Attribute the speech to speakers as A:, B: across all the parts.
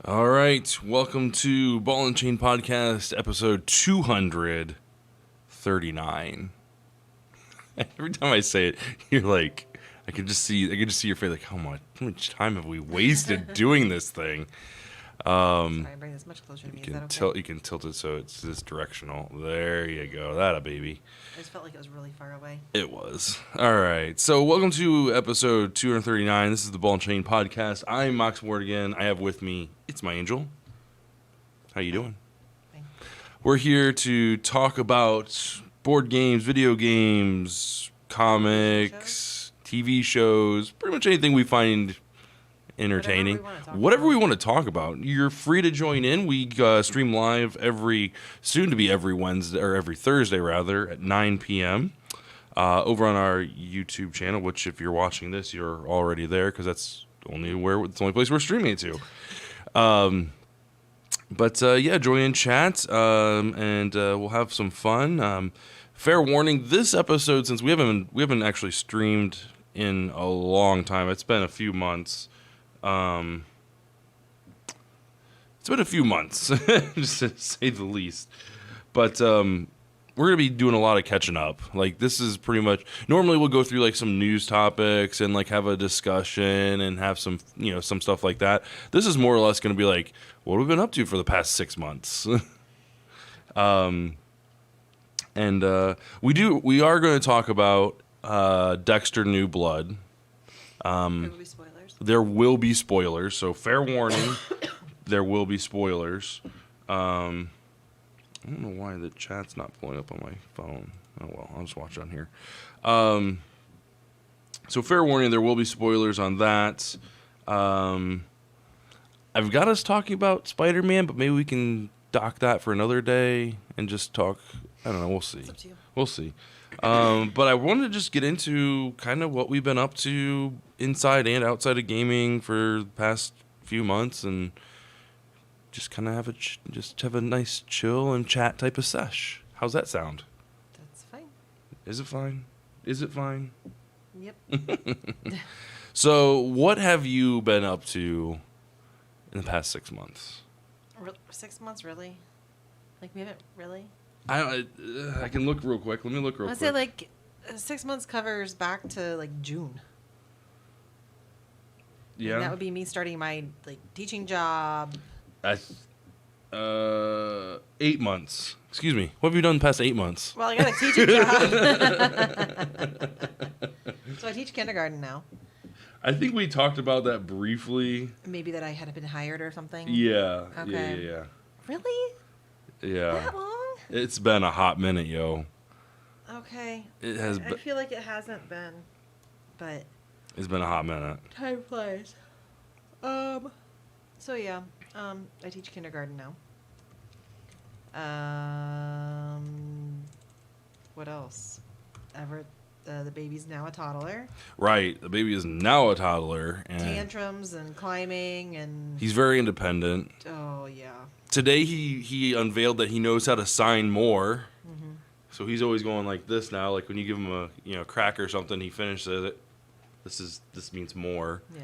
A: All right, welcome to Ball and Chain Podcast, episode 239. Every time I say it, you're like, I can just see your face, like, how much time have we wasted doing this thing?
B: Sorry, bring this much closer to me.
A: You can tilt it so it's this directional. There you go, that a baby.
B: I just felt like it was really far away.
A: It was. All right, so welcome to episode 239. This is the Ball and Chain Podcast. I'm Mox Ward again. I have with me, it's my Angel. How you doing?
B: Fine.
A: We're here to talk about board games, video games, comics, TV shows, pretty much anything we find entertaining. Whatever we want to talk about. You're free to join in. We stream live every Wednesday, or every Thursday rather, at 9 p.m. Over on our YouTube channel, which if you're watching this, you're already there because it's the only place we're streaming it to. But join in chat, and we'll have some fun. Fair warning, this episode, since we haven't actually streamed in a long time, it's been a few months. It's been a few months, just to say the least. But we're gonna be doing a lot of catching up. Like, this is pretty much, normally we'll go through like some news topics and like have a discussion and have some some stuff like that. This is more or less gonna be like, what have we been up to for the past 6 months? We are going to talk about Dexter New Blood.
B: There will be spoilers.
A: There will be spoilers, so fair warning, there will be spoilers. I don't know why the chat's not pulling up on my phone. Oh well, I'll just watch it on here. So fair warning, there will be spoilers on that. I've got us talking about Spider-Man, but maybe we can dock that for another day and just talk. I don't know, we'll see.
B: It's up to you.
A: We'll see. But I wanted to just get into kind of what we've been up to inside and outside of gaming for the past few months, and just kind of have a nice chill and chat type of sesh. How's that sound?
B: That's fine.
A: Is it fine? Is it fine?
B: Yep.
A: So, what have you been up to in the past 6 months?
B: 6 months, really? Like, we haven't really?
A: I can look real quick. Let me look real quick.
B: I'd say, like, 6 months covers back to, like, June.
A: Yeah.
B: And that would be me starting my, like, teaching job.
A: 8 months. Excuse me. What have you done the past 8 months?
B: Well, I got a teaching job. So I teach kindergarten now.
A: I think we talked about that briefly.
B: Maybe that I had been hired or something.
A: Yeah.
B: Okay.
A: Yeah.
B: Really?
A: Yeah.
B: That long?
A: It's been a hot minute, yo.
B: Okay.
A: It has.
B: I feel like it hasn't been, but
A: It's been a hot minute.
B: time flies. So yeah, I teach kindergarten now. What else? the baby's now a toddler.
A: Right. The baby is now a toddler. And
B: Tantrums and climbing and...
A: he's very independent.
B: Oh, yeah.
A: Today he unveiled that he knows how to sign more. Mm-hmm. So he's always going like this now. Like when you give him a cracker or something, he finishes it. This means more.
B: Yeah.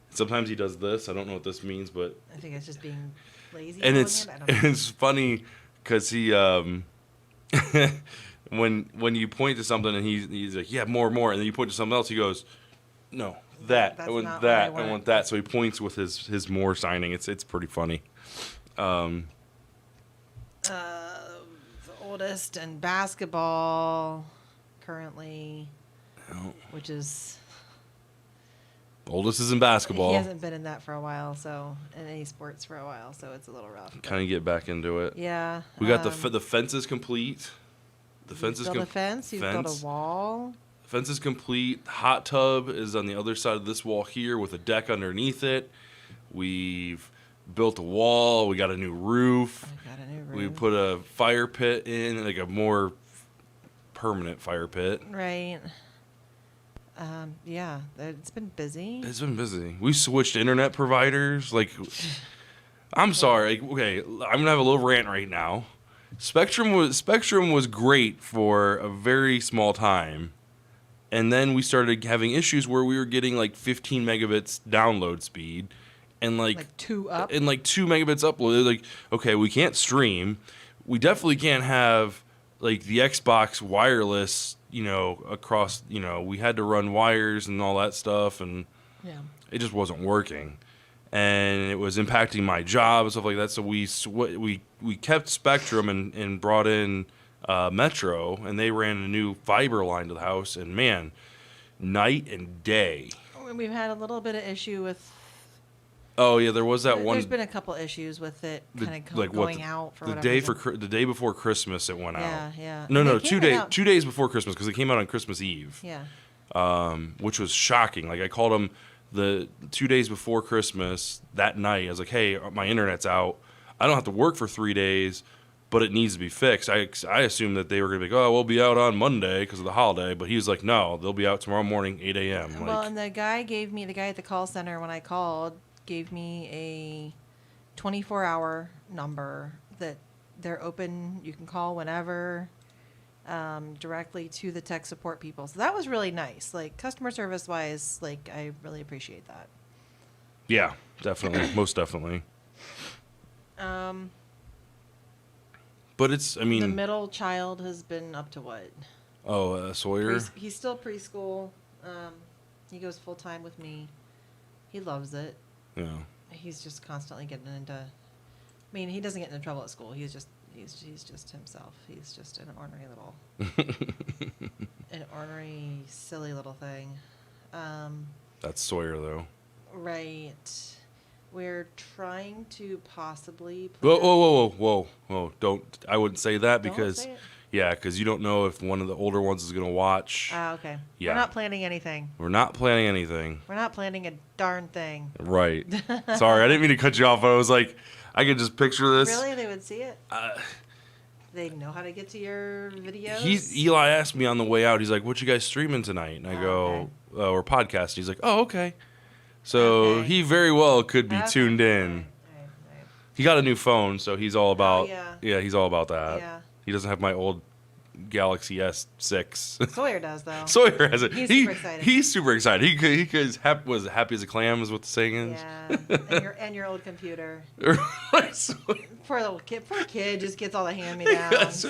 B: Sometimes
A: he does this. I don't know what this means, but
B: I think it's just being lazy.
A: And it's funny because he when you point to something and he's like, yeah, more, and then you point to something else, he goes, no, that I want that, I want that. So he points with his more signing. It's pretty funny.
B: The oldest in basketball currently, which is...
A: Oldest is in basketball.
B: He hasn't been in that for a while, in any sports for a while, so it's a little rough.
A: Kind of get back into it.
B: Yeah.
A: We got the fence is complete. The fence is complete.
B: Built a fence. You've built a wall.
A: The fence is complete. The hot tub is on the other side of this wall here with a deck underneath it. We've built a wall. We got a new roof. We put a fire pit in, like a more permanent fire pit.
B: Right. Yeah, it's been busy.
A: It's been busy. We switched internet providers. Like, I'm sorry. Like, okay, I'm gonna have a little rant right now. Spectrum was great for a very small time, and then we started having issues where we were getting like 15 megabits download speed, and like 2 megabits upload. Like, okay, we can't stream. We definitely can't have like the Xbox wireless. Across, we had to run wires and all that stuff, and it just wasn't working, and it was impacting my job and stuff like that. So we kept Spectrum and brought in Metro, and they ran a new fiber line to the house, and man, night and day.
B: We've had a little bit of issue with...
A: Oh yeah, there was that one.
B: There's been a couple issues with it going out for whatever reason.
A: The day before Christmas it went out.
B: Yeah.
A: No, 2 days before Christmas, because it came out on Christmas Eve.
B: Yeah.
A: Which was shocking. Like I called them the 2 days before Christmas that night. I was like, hey, my internet's out. I don't have to work for 3 days, but it needs to be fixed. I assumed that they were going to be like, oh, we'll be out on Monday because of the holiday. But he was like, no, they'll be out tomorrow morning, 8 a.m.
B: Well, and the guy at the call center when I called gave me a 24-hour number that they're open. You can call whenever, directly to the tech support people. So that was really nice. Like customer service wise, like I really appreciate that.
A: Yeah, definitely. Most definitely. But the
B: middle child has been up to what?
A: Oh, Sawyer?
B: He's still preschool. He goes full time with me. He loves it.
A: Yeah.
B: He's just constantly getting into... he doesn't get into trouble at school. He's just himself. He's just an ornery, silly little thing.
A: That's Sawyer, though.
B: Right. We're trying to possibly...
A: Whoa. Don't... I wouldn't say that because...
B: Say it.
A: Yeah, because you don't know if one of the older ones is going to watch.
B: Okay.
A: Yeah.
B: We're not planning anything.
A: We're not planning a darn thing. Right. Sorry, I didn't mean to cut you off. I was like, I could just picture this.
B: Really? They would see it? They know how to get to your videos?
A: Eli asked me on the way out, he's like, what you guys streaming tonight? And I go, we're podcasting. He's like, oh, okay. So he very well could be tuned in. Right. He got a new phone, so he's all about... he's all about that.
B: Yeah.
A: He doesn't have my old Galaxy S6.
B: Sawyer does, though.
A: Sawyer has it.
B: He's super excited.
A: He's super excited. He was happy as a clam, is what the saying is.
B: Yeah, and your old computer.
A: Right.
B: Poor little kid. Poor kid just gets all the hand-me-downs.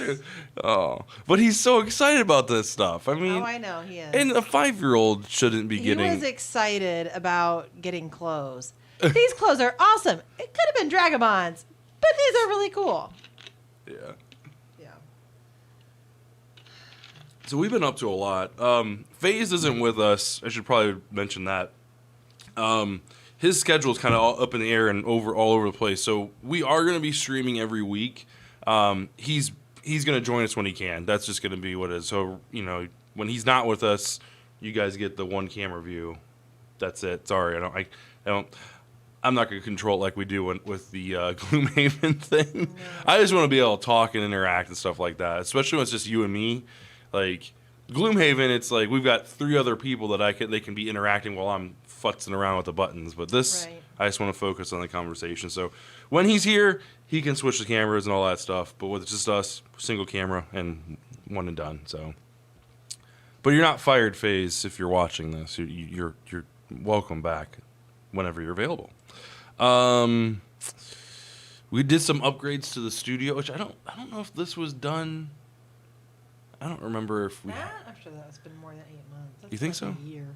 A: Oh, but he's so excited about this stuff. I mean,
B: I know he is.
A: And a 5-year-old shouldn't be getting.
B: He was excited about getting clothes. These clothes are awesome. It could have been Dragomans, but these are really cool.
A: Yeah.
B: Yeah.
A: So we've been up to a lot. FaZe isn't with us. I should probably mention that. His schedule is kind of all up in the air and all over the place. So we are going to be streaming every week. He's going to join us when he can. That's just going to be what it is. So, you know, when he's not with us, you guys get the one camera view. That's it. Sorry, I'm not going to control it like we do with the Gloomhaven thing. No. I just want to be able to talk and interact and stuff like that, especially when it's just you and me. Like, Gloomhaven, it's like we've got 3 other people that they can be interacting while I'm futzing around with the buttons. But this,
B: Right.
A: I just want to focus on the conversation. So when he's here, he can switch the cameras and all that stuff. But with just us, single camera and one and done. So, but you're not fired, FaZe, if you're watching this. You're welcome back whenever you're available. We did some upgrades to the studio, which I don't know if this was done. I don't remember if we.
B: After that, it's been more than 8 months. That's
A: You think
B: like
A: so?
B: A year.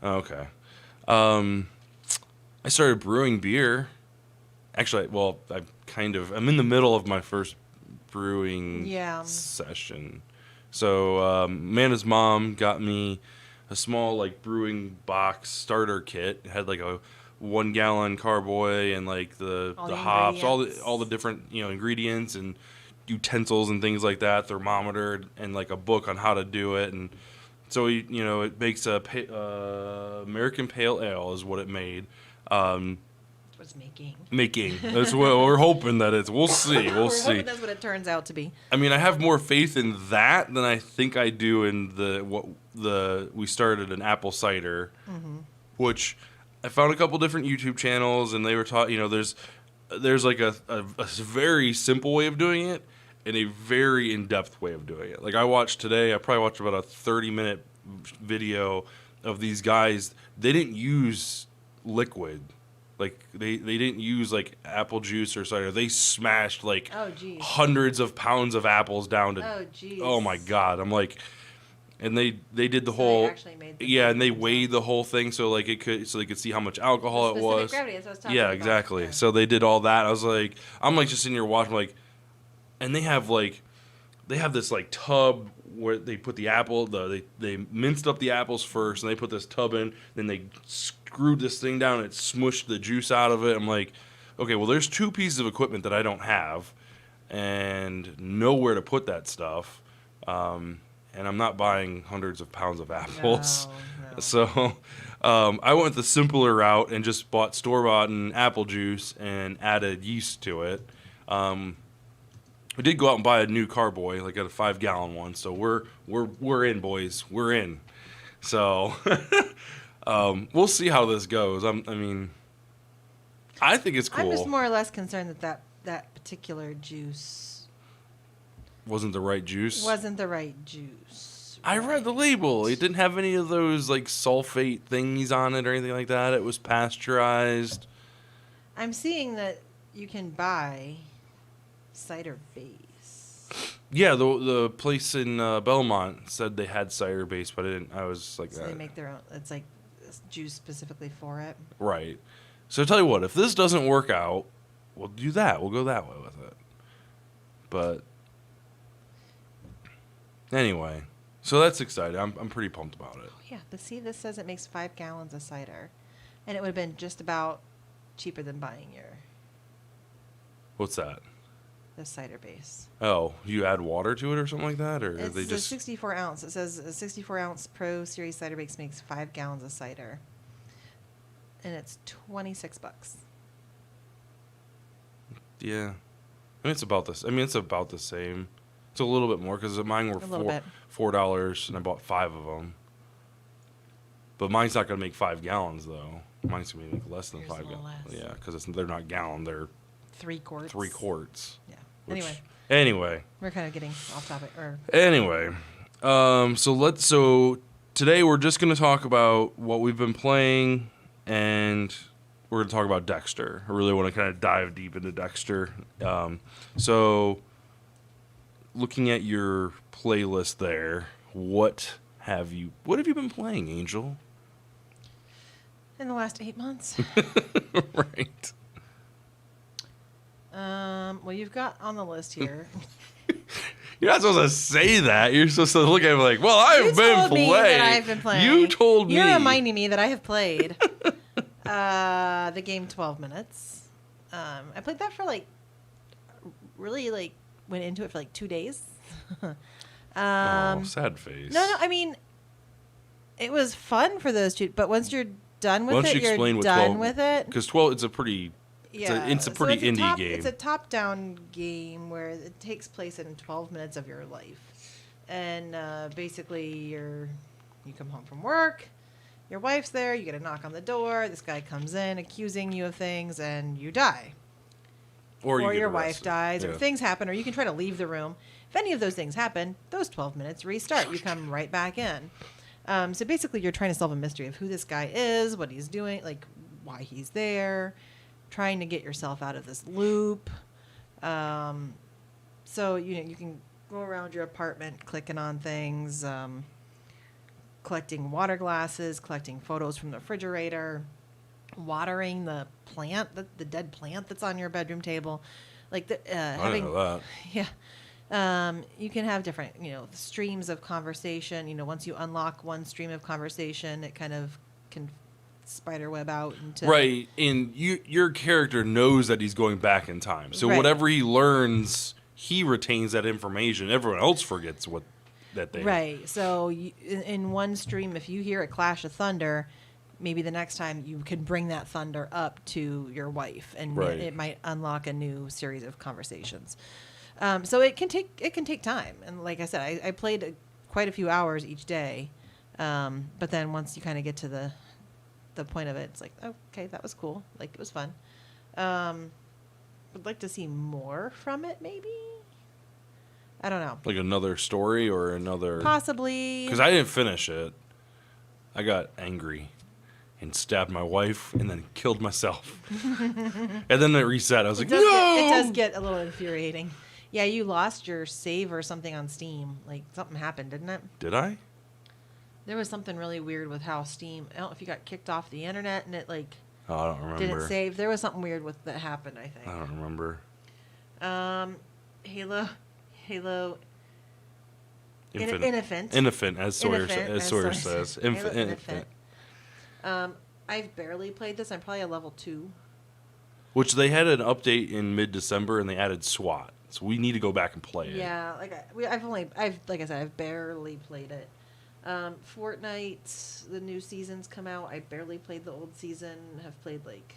A: Oh, okay. I started brewing beer. Actually, well, I'm in the middle of my first brewing session. So, Amanda's mom got me a small like brewing box starter kit. It had like a 1 gallon carboy and like the hops, all the different ingredients and utensils and things like that, thermometer and like a book on how to do it. And so it makes a American Pale Ale is what it made.
B: What's making?
A: That's what we're hoping that it's. We'll see. We'll see.
B: Hoping that's what it turns out to be.
A: I mean, I have more faith in that than I think I do in we started an apple cider, which I found a couple different YouTube channels and they were taught. There's like a very simple way of doing it and a very in-depth way of doing it. Like I probably watched about a 30-minute video of these guys. They didn't use liquid. Like they didn't use like apple juice or cider. They smashed like hundreds of pounds of apples down to. Oh my God! I'm like, and they did the whole. They actually made and they weighed the whole thing so they could see how much alcohol it was.
B: Gravity, that's what I was talking
A: yeah,
B: about.
A: exactly.
B: Yeah.
A: So they did all that. I was like, I'm like just sitting here watching like, and they have this like tub where they put the apple. They minced up the apples first, and they put this tub in. Then they screwed this thing down. And it smushed the juice out of it. I'm like, okay, well, there's 2 pieces of equipment that I don't have, and nowhere to put that stuff. And I'm not buying hundreds of pounds of apples. No. So I went the simpler route and just bought store-bought apple juice and added yeast to it. We did go out and buy a new carboy, like a 5-gallon one. So we're in, boys. We're in. So we'll see how this goes. I think it's cool.
B: I'm just more or less concerned that particular juice
A: wasn't the right juice.
B: Right.
A: I read the label. It didn't have any of those like sulfate thingies on it or anything like that. It was pasteurized.
B: I'm seeing that you can buy cider base.
A: Yeah, the place in Belmont said they had cider base, but I didn't. I was like,
B: so they make their own. It's like juice specifically for it.
A: Right. So tell you what, if this doesn't work out, we'll do that. We'll go that way with it. But anyway, so that's exciting. I'm pretty pumped about it.
B: Oh, yeah, but see, this says it makes 5 gallons of cider, and it would have been just about cheaper than buying your.
A: What's that?
B: The cider base.
A: Oh, you add water to it or something like that, or
B: it's
A: they just
B: 64 ounce. It says a 64 ounce Pro Series cider base makes 5 gallons of cider, and it's $26.
A: Yeah, I mean it's about this. I mean it's about the same. It's a little bit more because mine were $4, and I bought 5 of them. But mine's not gonna make 5 gallons though. Mine's gonna make less than 5 gallons. Yeah, because they're not gallon. They're
B: 3 quarts.
A: 3 quarts.
B: Yeah.
A: Anyway,
B: we're kind of getting off topic.
A: Anyway, so today we're just gonna talk about what we've been playing, and we're gonna talk about Dexter. I really want to kind of dive deep into Dexter. So, looking at your playlist there, what have you been playing, Angel?
B: In the last 8 months.
A: Right.
B: Well, you've got on the list here.
A: You're not supposed to say that. You're supposed to look at me like, well, I've been playing. You told me.
B: You're reminding me that I have played the game 12 minutes. I played that for really went into it for 2 days.
A: Sad face.
B: No, I mean, it was fun for those 2, but once you're done with it, you're done with it.
A: Because 12, it's a pretty...
B: Yeah,
A: it's a pretty indie game.
B: It's a top-down game where it takes place in 12 minutes of your life. And basically, you come home from work, your wife's there, you get a knock on the door, this guy comes in accusing you of things, and you die. Or your wife dies, or things happen, or you can try to leave the room. If any of those things happen, those 12 minutes restart. You come right back in. So basically, you're trying to solve a mystery of who this guy is, what he's doing, like why he's there, trying to get yourself out of this loop. So you can go around your apartment clicking on things, collecting water glasses, collecting photos from the refrigerator, watering the plant, the dead plant that's on your bedroom table. Like
A: I didn't know that.
B: Yeah. You can have different, streams of conversation. Once you unlock one stream of conversation, it kind of can spiderweb out into...
A: Right, and your character knows that he's going back in time. So
B: Right.
A: whatever he learns, he retains that information. Everyone else forgets that they...
B: Right, so in one stream, if you hear a clash of thunder, maybe the next time you can bring that thunder up to your wife, and
A: Right.
B: it might unlock a new series of conversations. So it can take time, and like I said, I played quite a few hours each day, but then once you kind of get to the point of it, it's like, okay, that was cool, like it was fun. Would like to see more from it, maybe. I don't know.
A: Like another story or another...
B: Possibly.
A: Because I didn't finish it. I got angry and stabbed my wife and then killed myself. And then it reset. I was like, no!
B: It does get a little infuriating. Yeah, you lost your save or something on Steam. Like, something happened, didn't it?
A: Did I?
B: There was something really weird with how Steam... I don't know if you got kicked off the internet and it, like...
A: Oh, I don't remember.
B: Didn't save. There was something weird that happened, I think.
A: I don't remember.
B: Halo...
A: Infant.
B: Infant,
A: as Sawyer says.
B: Halo
A: Infant.
B: I've barely played this. I'm probably a level 2.
A: Which they had an update in mid-December and they added SWAT. So we need to go back and play it.
B: Yeah, I've barely played it. Fortnite, the new season's come out. I barely played the old season. Have played like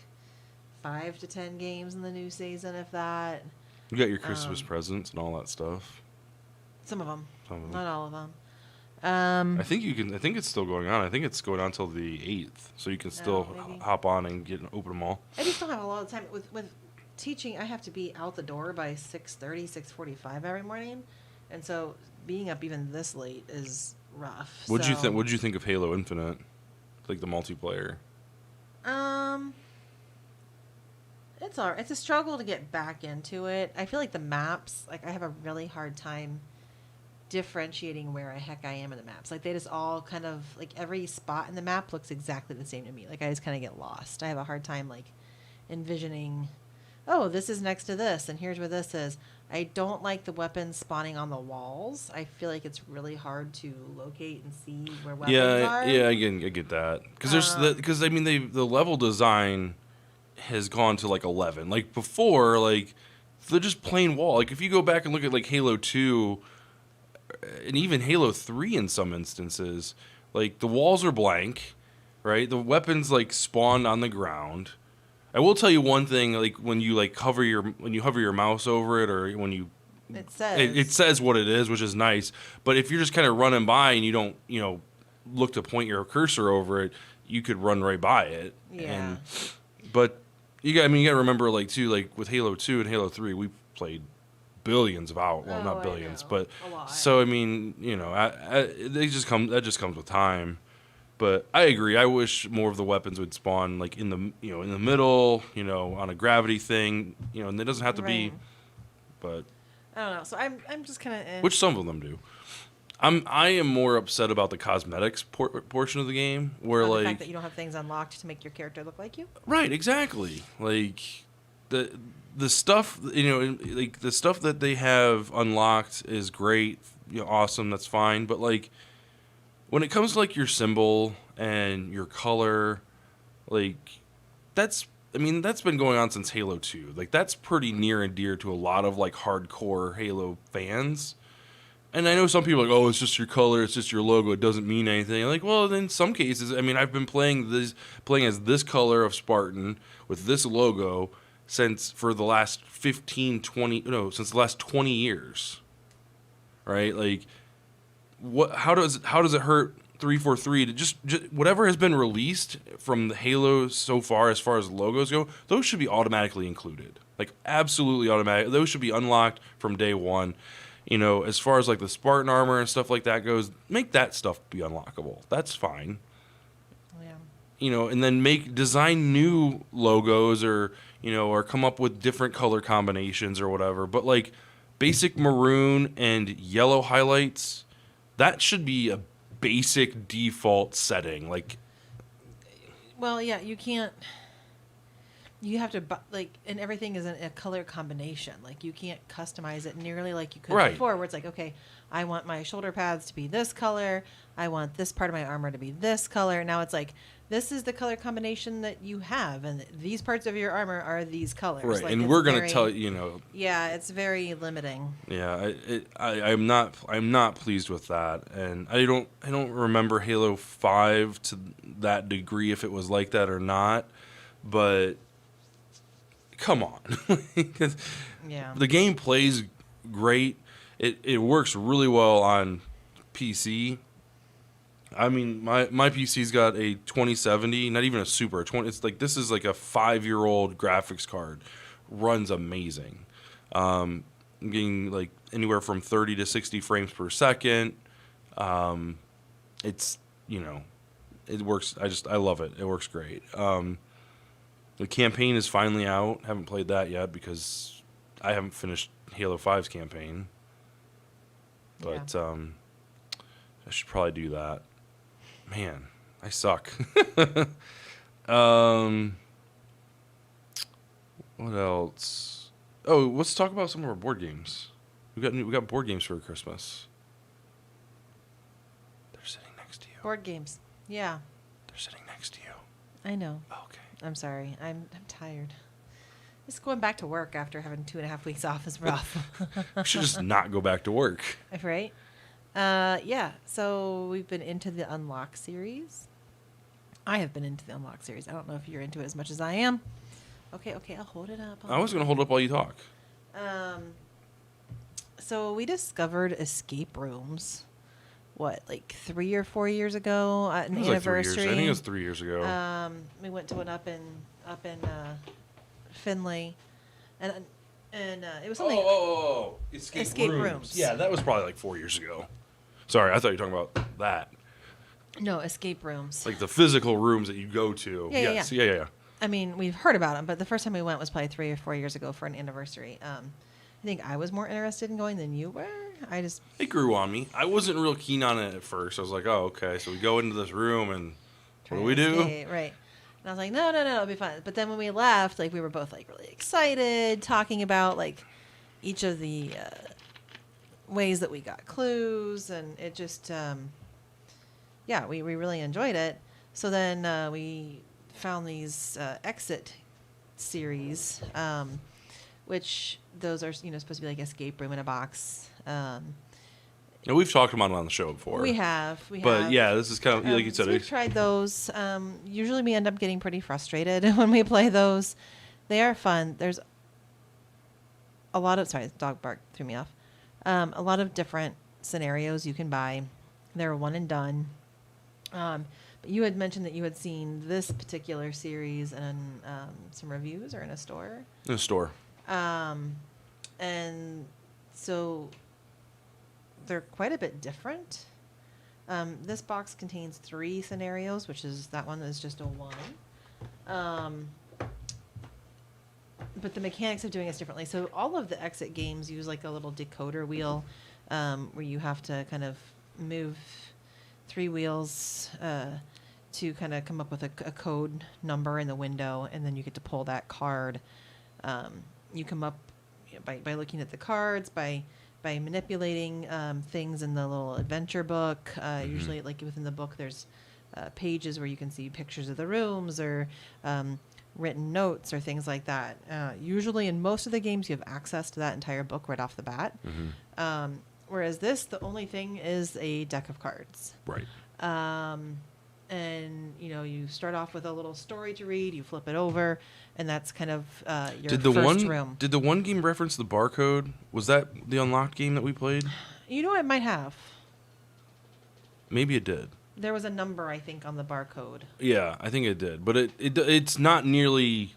B: 5 to 10 games in the new season, if that.
A: You got your Christmas presents and all that stuff.
B: Some of them.
A: Some of them.
B: Not all of them.
A: I think you can. I think it's still going on. I think it's going on until the 8th, so you can still
B: maybe.
A: hop on and open them all.
B: I just don't have a lot of time with teaching. I have to be out the door by 6:30, 6:45 every morning, and so being up even this late is rough.
A: What'd you think? What'd you think of Halo Infinite, like the multiplayer?
B: It's all right. It's a struggle to get back into it. I feel like the maps, like I have a really hard time differentiating where the heck I am in the maps. Like they just all kind of, like every spot in the map looks exactly the same to me. Like I just kind of get lost. I have a hard time like envisioning, oh, this is next to this and here's where this is. I don't like the weapons spawning on the walls. I feel like it's really hard to locate and see where weapons are.
A: Yeah, I get that. Because the level design has gone to like 11. Like before, like they're just plain wall. Like if you go back and look at like Halo 2 and even Halo 3 in some instances, like the walls are blank, right? The weapons like spawn on the ground. I will tell you one thing, like when you hover your mouse over it, or when you it says what it is, which is nice. But if you're just kind of running by and you don't, look to point your cursor over it, you could run right by it.
B: Yeah.
A: But you got to remember with Halo 2 and Halo 3, we played billions of hours. Well, not billions, but
B: a lot.
A: So that just comes with time. But I agree. I wish more of the weapons would spawn like in the middle, on a gravity thing, and it doesn't have to be. But
B: I don't know. So I'm just kind of
A: which some of them do. I am more upset about the cosmetics portion of the game, where
B: the fact that you don't have things unlocked to make your character look like you.
A: Right, exactly. Like the stuff, like the stuff that they have unlocked is great, awesome, that's fine. But like when it comes to like your symbol and your color, like that's been going on since Halo 2. Like that's pretty near and dear to a lot of like hardcore Halo fans. And I know some people are like, oh, it's just your color, it's just your logo, it doesn't mean anything. Like, well, in some cases, I've been playing as this color of Spartan with this logo since the last 20 years. Right? Like, how does it hurt 343 to just whatever has been released from the Halo so far as logos go, those should be automatically included. Like absolutely automatic. Those should be unlocked from day one. You know, as far as like the Spartan armor and stuff like that goes, make that stuff be unlockable. That's fine.
B: Yeah.
A: You know, and then design new logos or, you know, or come up with different color combinations or whatever. But like basic maroon and yellow highlights, that should be a basic default setting. Like,
B: well, yeah, you can't. You have to and everything is a color combination. Like you can't customize it nearly like you could before, where it's like, okay, I want my shoulder pads to be this color. I want this part of my armor to be this color. Now it's like, this is the color combination that you have, and these parts of your armor are these colors.
A: Right,
B: like,
A: and we're gonna tell you know.
B: Yeah, it's very limiting.
A: Yeah, I'm not pleased with that, and I don't remember Halo 5 to that degree if it was like that or not, but. Come on.
B: Yeah.
A: The game plays great. It works really well on PC. I mean, my PC's got a 2070, not even a super. It's like this is like a 5-year-old graphics card. Runs amazing. I'm getting like anywhere from 30 to 60 frames per second. It's, you know, it works. I love it. It works great. The campaign is finally out. Haven't played that yet because I haven't finished Halo 5's campaign. But I should probably do that. Man, I suck. What else? Oh, let's talk about some of our board games. We got board games for Christmas. They're sitting next to you.
B: Board games. Yeah.
A: They're sitting next to you.
B: I know.
A: Okay.
B: I'm sorry. I'm tired. Just going back to work after having 2.5 weeks off is rough.
A: We should just not go back to work.
B: Right? Yeah. So we've been into the Unlock series. I have been into the Unlock series. I don't know if you're into it as much as I am. Okay. I'll hold it up.
A: I was going to hold up while you talk.
B: So we discovered escape rooms. What, like 3 or 4 years ago at an anniversary?
A: I think it was 3 years ago.
B: We went to one up in Finley, and it was something. Escape rooms.
A: Yeah, that was probably like 4 years ago. Sorry, I thought you were talking about that.
B: No, escape rooms.
A: Like the physical rooms that you go to.
B: Yeah.
A: Yeah.
B: I mean, we've heard about them, but the first time we went was probably 3 or 4 years ago for an anniversary. I think I was more interested in going than you were.
A: It grew on me. I wasn't real keen on it at first. I was like, oh, okay. So we go into this room and what do we do?
B: Right. And I was like, no, it'll be fun. But then when we left, like we were both like really excited, talking about like each of the ways that we got clues, and it just, we really enjoyed it. So then we found these Exit series, which those are supposed to be like escape room in a box.
A: And we've talked about them on the show before.
B: We have.
A: But yeah, this is kind of like you said.
B: So we've tried those. Usually we end up getting pretty frustrated when we play those. They are fun. There's a lot of dog bark threw me off. A lot of different scenarios you can buy. They're one and done. But you had mentioned that you had seen this particular series in some reviews or in a store.
A: In a store.
B: And so they're quite a bit different. This box contains 3 scenarios, which is that one is just a 1. But the mechanics of doing it differently. So all of the Exit games use like a little decoder wheel where you have to kind of move 3 wheels to kind of come up with a code number in the window, and then you get to pull that card. You come up by looking at the cards, by manipulating things in the little adventure book. Usually, like within the book, there's pages where you can see pictures of the rooms or written notes or things like that. Usually, in most of the games, you have access to that entire book right off the bat. Whereas this, the only thing is a deck of cards.
A: Right.
B: And you start off with a little story to read. You flip it over, and that's kind of your
A: first
B: room.
A: Did the one game reference the barcode? Was that the Unlocked game that we played?
B: It might have.
A: Maybe it did.
B: There was a number, I think, on the barcode.
A: Yeah, I think it did, but it's not nearly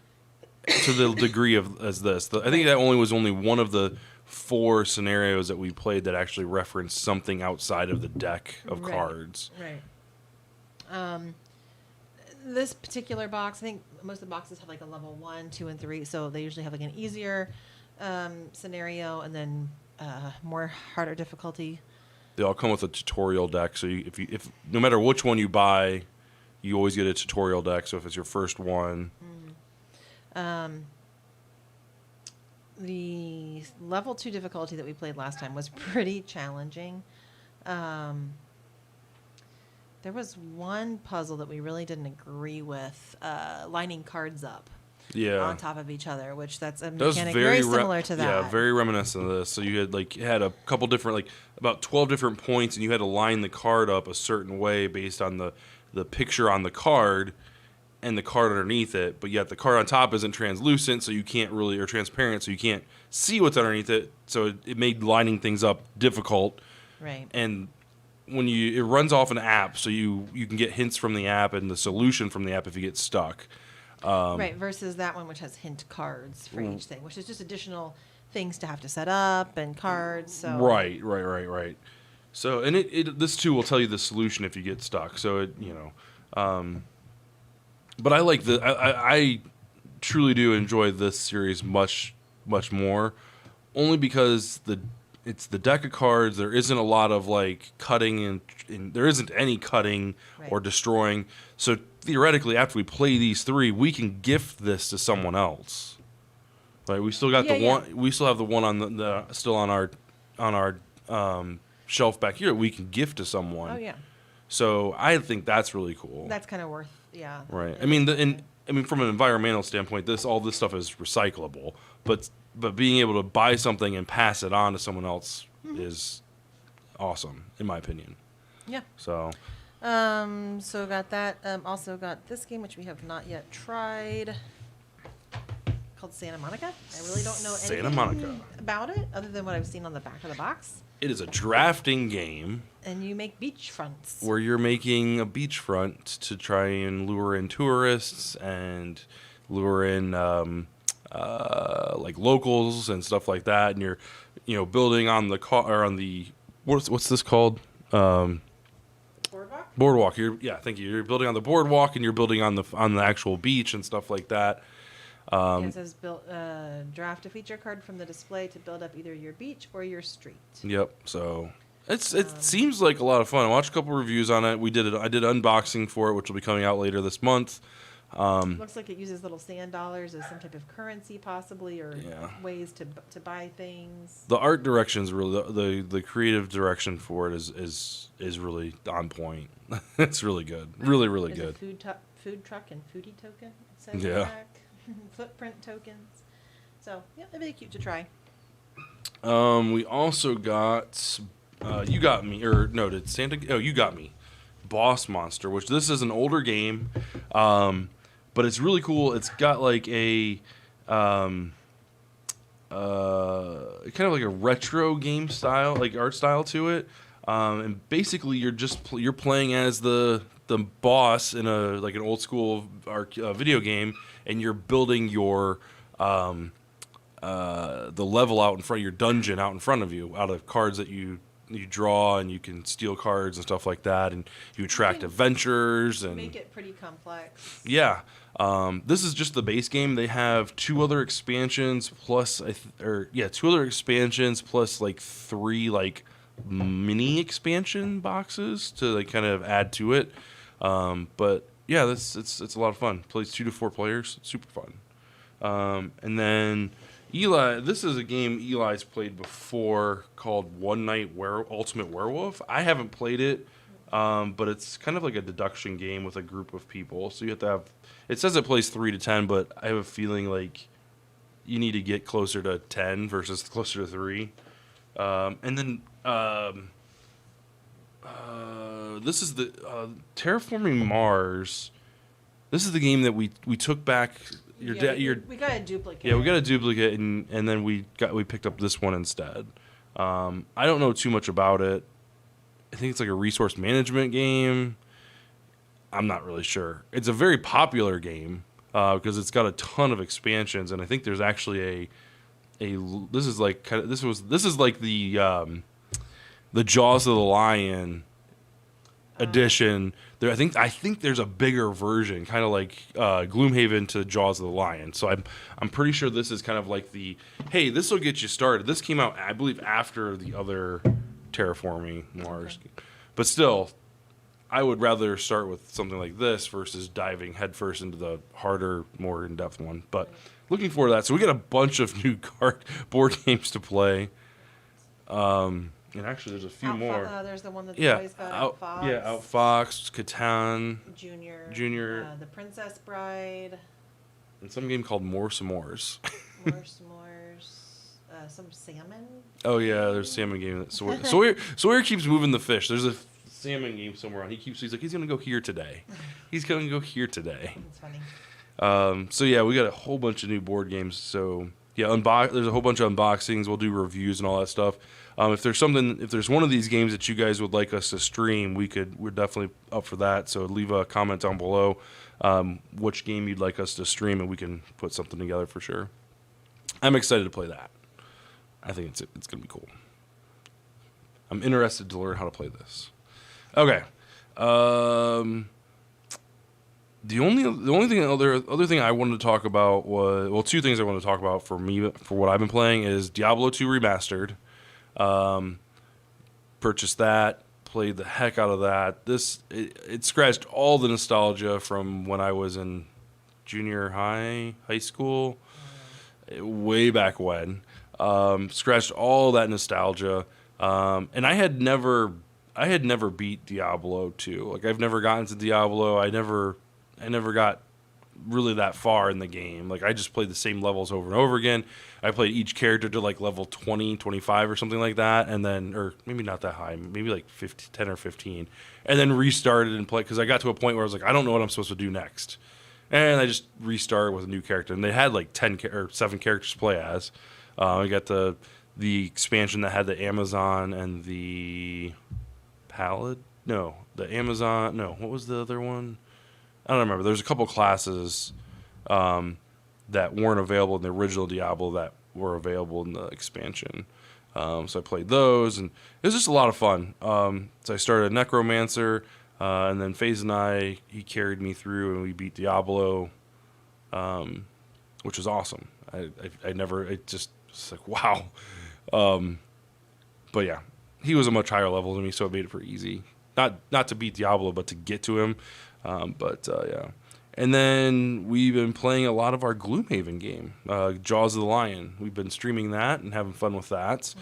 A: to the degree of as this. I think that was only one of the 4 scenarios that we played that actually referenced something outside of the deck of cards.
B: Right. This particular box, I think most of the boxes have like a level 1, 2, and 3, so they usually have like an easier scenario and then more harder difficulty.
A: They all come with a tutorial deck, so if no matter which one you buy, you always get a tutorial deck. So if it's your first one,
B: the level 2 difficulty that we played last time was pretty challenging. There was one puzzle that we really didn't agree with, lining cards up.
A: Yeah.
B: On top of each other, which that's a mechanic very similar to that.
A: Yeah, very reminiscent of this. So you had a couple different, about 12 different points, and you had to line the card up a certain way based on the picture on the card and the card underneath it. But yet the card on top isn't translucent, so you can't really, or transparent, so you can't see what's underneath it. So it made lining things up difficult.
B: Right.
A: And when it runs off an app, so you can get hints from the app and the solution from the app if you get stuck.
B: Right, versus that one which has hint cards for each thing, which is just additional things to have to set up and cards. So
A: Right. So, and this too will tell you the solution if you get stuck. So but I like I truly do enjoy this series much more, only because it's the deck of cards. There isn't a lot of cutting and there isn't any cutting or destroying. So theoretically, after we play these 3, we can gift this to someone else. Right? We still got one. We still have the one on the still on our shelf back here. We can gift to someone.
B: Oh yeah.
A: So I think that's really cool.
B: That's kind of worth, yeah.
A: Right. I mean, from an environmental standpoint, all this stuff is recyclable. But being able to buy something and pass it on to someone else is awesome, in my opinion.
B: Yeah.
A: So
B: got that. Also got this game, which we have not yet tried, called Santa Monica. I really don't know anything about it other than what I've seen on the back of the box.
A: It is a drafting game.
B: And you make beachfronts.
A: Where you're making a beachfront to try and lure in tourists and lure in locals and stuff like that. And you're building on the on the what's this called? Boardwalk. Thank you. You're building on the boardwalk and you're building on the actual beach and stuff like that.
B: It says draft a feature card from the display to build up either your beach or your street.
A: Yep. So it seems like a lot of fun. I watched a couple reviews on it. I did unboxing for it, which will be coming out later this month.
B: Looks like it uses little sand dollars as some type of currency, possibly, or ways to buy things.
A: The art direction's really the creative direction for it is really on point. It's really good, really good.
B: A food truck and foodie token. It says back. Footprint tokens. So it'd be cute to try.
A: We also got You Got Me, or no, did Santa? Oh, You Got Me, Boss Monster, which this is an older game, but it's really cool. It's got a kind of like a retro game style, art style to it, and basically you're playing as the boss in an old school video game, and you're building your the level out in front of your dungeon out in front of you out of cards that you draw, and you can steal cards and stuff like that, and you attract adventures and
B: make it pretty complex.
A: Yeah. This is just the base game. They have 2 other expansions plus 2 other expansions plus 3 mini expansion boxes to kind of add to it. But yeah, it's a lot of fun. Plays 2 to 4 players. Super fun. And then Eli, this is a game Eli's played before called One Night Ultimate Werewolf. I haven't played it, but it's kind of like a deduction game with a group of people. So you have to have. It says it plays 3 to 10, but I have a feeling you need to get closer to 10 versus closer to 3. And then this is the Terraforming Mars. This is the game that we took back.
B: We got a duplicate.
A: Yeah, we got a duplicate, and then we picked up this one instead. I don't know too much about it. think it's like a resource management game. I'm not really sure. It's a very popular game because it's got a ton of expansions, and I think there's actually this is like the Jaws of the Lion edition. There, I think there's a bigger version, kind of like Gloomhaven to Jaws of the Lion. So I'm pretty sure this is kind of like hey, this will get you started. This came out, I believe, after the other Terraforming Mars, but still, I would rather start with something like this versus diving headfirst into the harder, more in-depth one. But looking forward to that. So we got a bunch of new board games to play. And actually, there's a few more.
B: There's the one that the boys got, Outfox.
A: Yeah, Outfox, Catan.
B: Junior. The Princess Bride.
A: And some game called More S'mores.
B: More S'mores. Some salmon.
A: Oh, yeah, there's a salmon game. Sawyer keeps moving the fish. There's a salmon game somewhere on. He's like, he's going to go here today. He's going to go here today.
B: That's funny.
A: So, yeah, we got a whole bunch of new board games. So, yeah, there's a whole bunch of unboxings. We'll do reviews and all that stuff. If there's one of these games that you guys would like us to stream, we're definitely up for that. So leave a comment down below which game you'd like us to stream, and we can put something together for sure. I'm excited to play that. I think it's gonna be cool. I'm interested to learn how to play this. Okay. The other thing I wanted to talk about was two things I wanted to talk about for what I've been playing is Diablo 2 Remastered. Purchased that, played the heck out of that. It scratched all the nostalgia from when I was in junior high school, way back when. Scratched all that nostalgia. And I had never beat Diablo 2. Like, I've never gotten to Diablo. I never got really that far in the game. Like, I just played the same levels over and over again. I played each character to like level 20, 25 or something like that, and then, or maybe not that high, maybe like 10 or 15, and then restarted and played, because I got to a point where I was like, I don't know what I'm supposed to do next, and I just restarted with a new character, and they had like 7 characters to play as. I got the expansion that had the Amazon and the What was the other one? I don't remember. There's a couple classes that weren't available in the original Diablo that were available in the expansion. So I played those, and it was just a lot of fun. So I started Necromancer, and then FaZe and he carried me through, and we beat Diablo, which was awesome. It's like, wow. But yeah, he was a much higher level than me, so it made it pretty easy. Not to beat Diablo, but to get to him. Yeah. And then we've been playing a lot of our Gloomhaven game, Jaws of the Lion. We've been streaming that and having fun with that.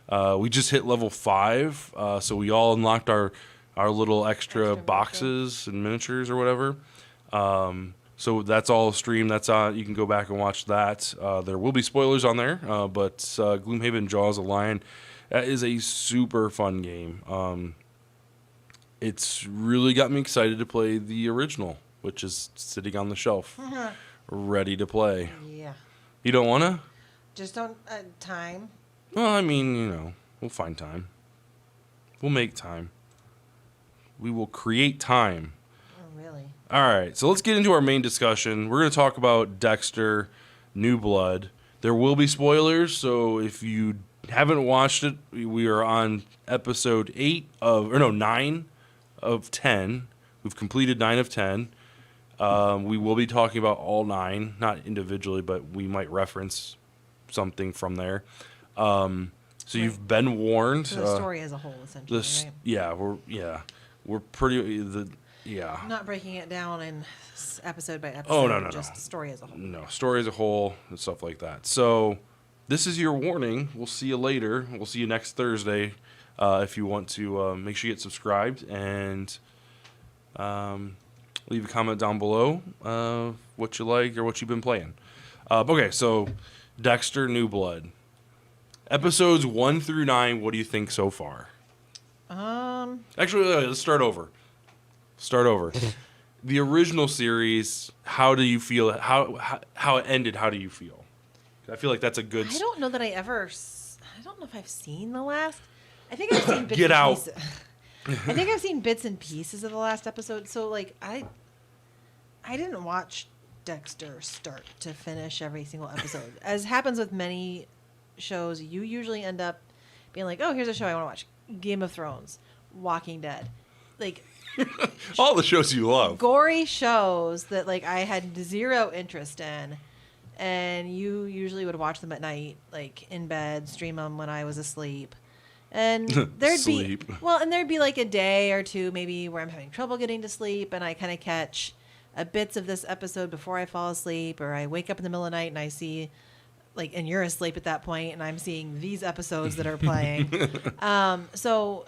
A: Mm-hmm. We just hit level 5, so we all unlocked our little extra boxes and miniatures or whatever. So that's all streamed. That's on. You can go back and watch that. There will be spoilers on there, but Gloomhaven Jaws of the Lion is a super fun game. It's really got me excited to play the original, which is sitting on the shelf, ready to play.
B: Yeah.
A: You don't want to?
B: Just don't time.
A: Well, I mean, we'll find time. We'll make time. We will create time.
B: Oh, really?
A: All right, so let's get into our main discussion. We're going to talk about Dexter, New Blood. There will be spoilers, so if you haven't watched it, we are on episode 9 of 10. We've completed 9 of 10. We will be talking about all 9, not individually, but we might reference something from there. So you've been warned.
B: So the story as a whole, essentially, right?
A: Yeah, we're pretty.
B: I'm not breaking it down in episode by episode.
A: Oh, no.
B: Just story as a whole.
A: No, story as a whole and stuff like that. So this is your warning. We'll see you later. We'll see you next Thursday. If you want to make sure you get subscribed and leave a comment down below what you like or what you've been playing. Okay, so Dexter New Blood. Episodes 1 through 9, what do you think so far? Actually, let's start over. The original series, how do you feel? How it ended, how do you feel? I feel like that's a good...
B: I don't know that I don't know if I've seen the last... I think I've seen bits
A: Get
B: and
A: out.
B: pieces. I think I've seen bits and pieces of the last episode. So like I didn't watch Dexter start to finish every single episode. As happens with many shows, you usually end up being like, oh, here's a show I want to watch. Game of Thrones, Walking Dead. Like
A: all the shows you love.
B: Gory shows that like I had zero interest in. And you usually would watch them at night, like in bed, stream them when I was asleep. And there'd be like a day or two maybe where I'm having trouble getting to sleep, and I kind of catch bits of this episode before I fall asleep, or I wake up in the middle of the night and I see, like, and you're asleep at that point, and I'm seeing these episodes that are playing. So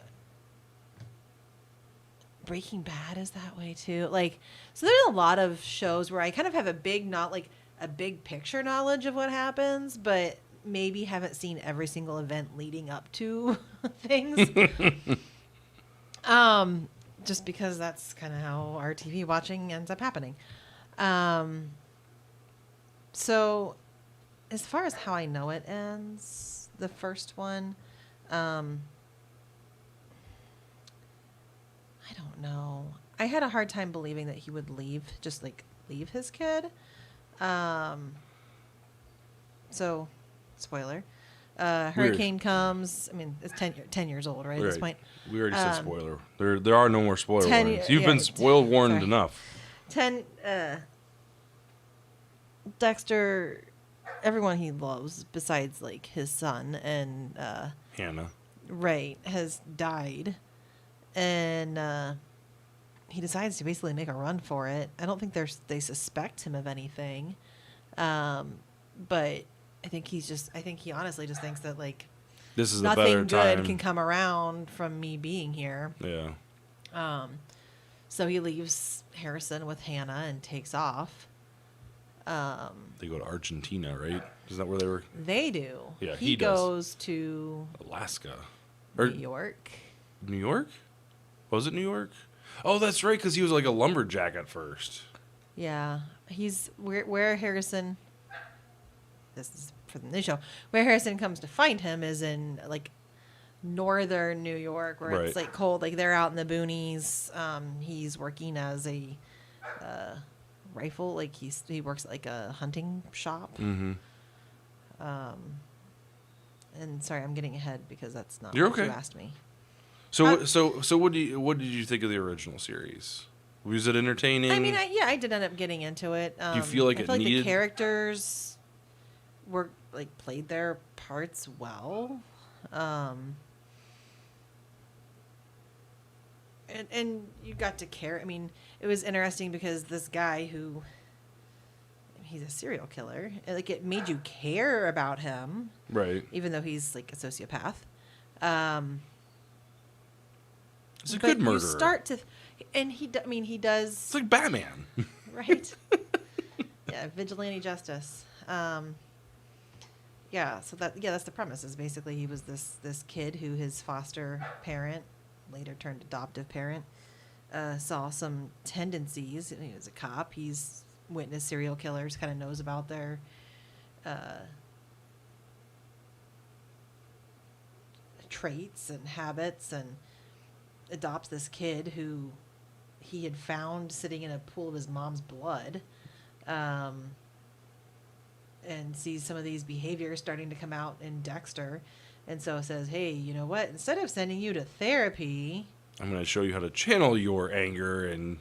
B: Breaking Bad is that way too. Like, so there's a lot of shows where I kind of have a big picture knowledge of what happens, but maybe haven't seen every single event leading up to things. Just because that's kind of how our TV watching ends up happening. So as far as how I know it ends, the first one, I don't know. I had a hard time believing that he would leave his kid. So spoiler, hurricane comes. I mean, it's 10 years old, right? At this point.
A: We already said spoiler. There are no more spoiler warnings. You've been spoiled warned enough.
B: Dexter, everyone he loves besides like his son and
A: Hannah,
B: right, has died, and he decides to basically make a run for it. I don't think they suspect him of anything, but I think he honestly just thinks that like
A: this is
B: nothing
A: a better time.
B: good can come around from me being here.
A: Yeah.
B: So he leaves Harrison with Hannah and takes off.
A: They go to Argentina, right? Is that where they were?
B: They do.
A: Yeah,
B: he goes to
A: Alaska,
B: New York.
A: New York? Was it New York? Oh, that's right, because he was like a lumberjack at first.
B: Yeah, he's where Harrison. This is for the new show. Where Harrison comes to find him is in like northern New York, where it's like cold. Like they're out in the boonies. He's working as a rifle. Like he works at like a hunting shop.
A: Mm-hmm.
B: And sorry, I'm getting ahead because that's not
A: You're
B: what
A: okay.
B: you asked me.
A: So what did you think of the original series? Was it entertaining?
B: I mean, I did end up getting into it.
A: Do you feel like
B: I feel like
A: needed?
B: the characters were like played their parts well, and you got to care. I mean, it was interesting because this guy he's a serial killer. Like it made you care about him,
A: right?
B: Even though he's like a sociopath.
A: He's a good murderer.
B: You start to, and he does.
A: It's like Batman,
B: right? Yeah, vigilante justice. Yeah, so that's the premise. Is basically he was this kid who his foster parent, later turned adoptive parent, saw some tendencies. He was a cop. He's witnessed serial killers. Kind of knows about their traits and habits, and adopts this kid who he had found sitting in a pool of his mom's blood, and sees some of these behaviors starting to come out in Dexter, and so says, hey, you know what, instead of sending you to therapy,
A: I'm going to show you how to channel your anger and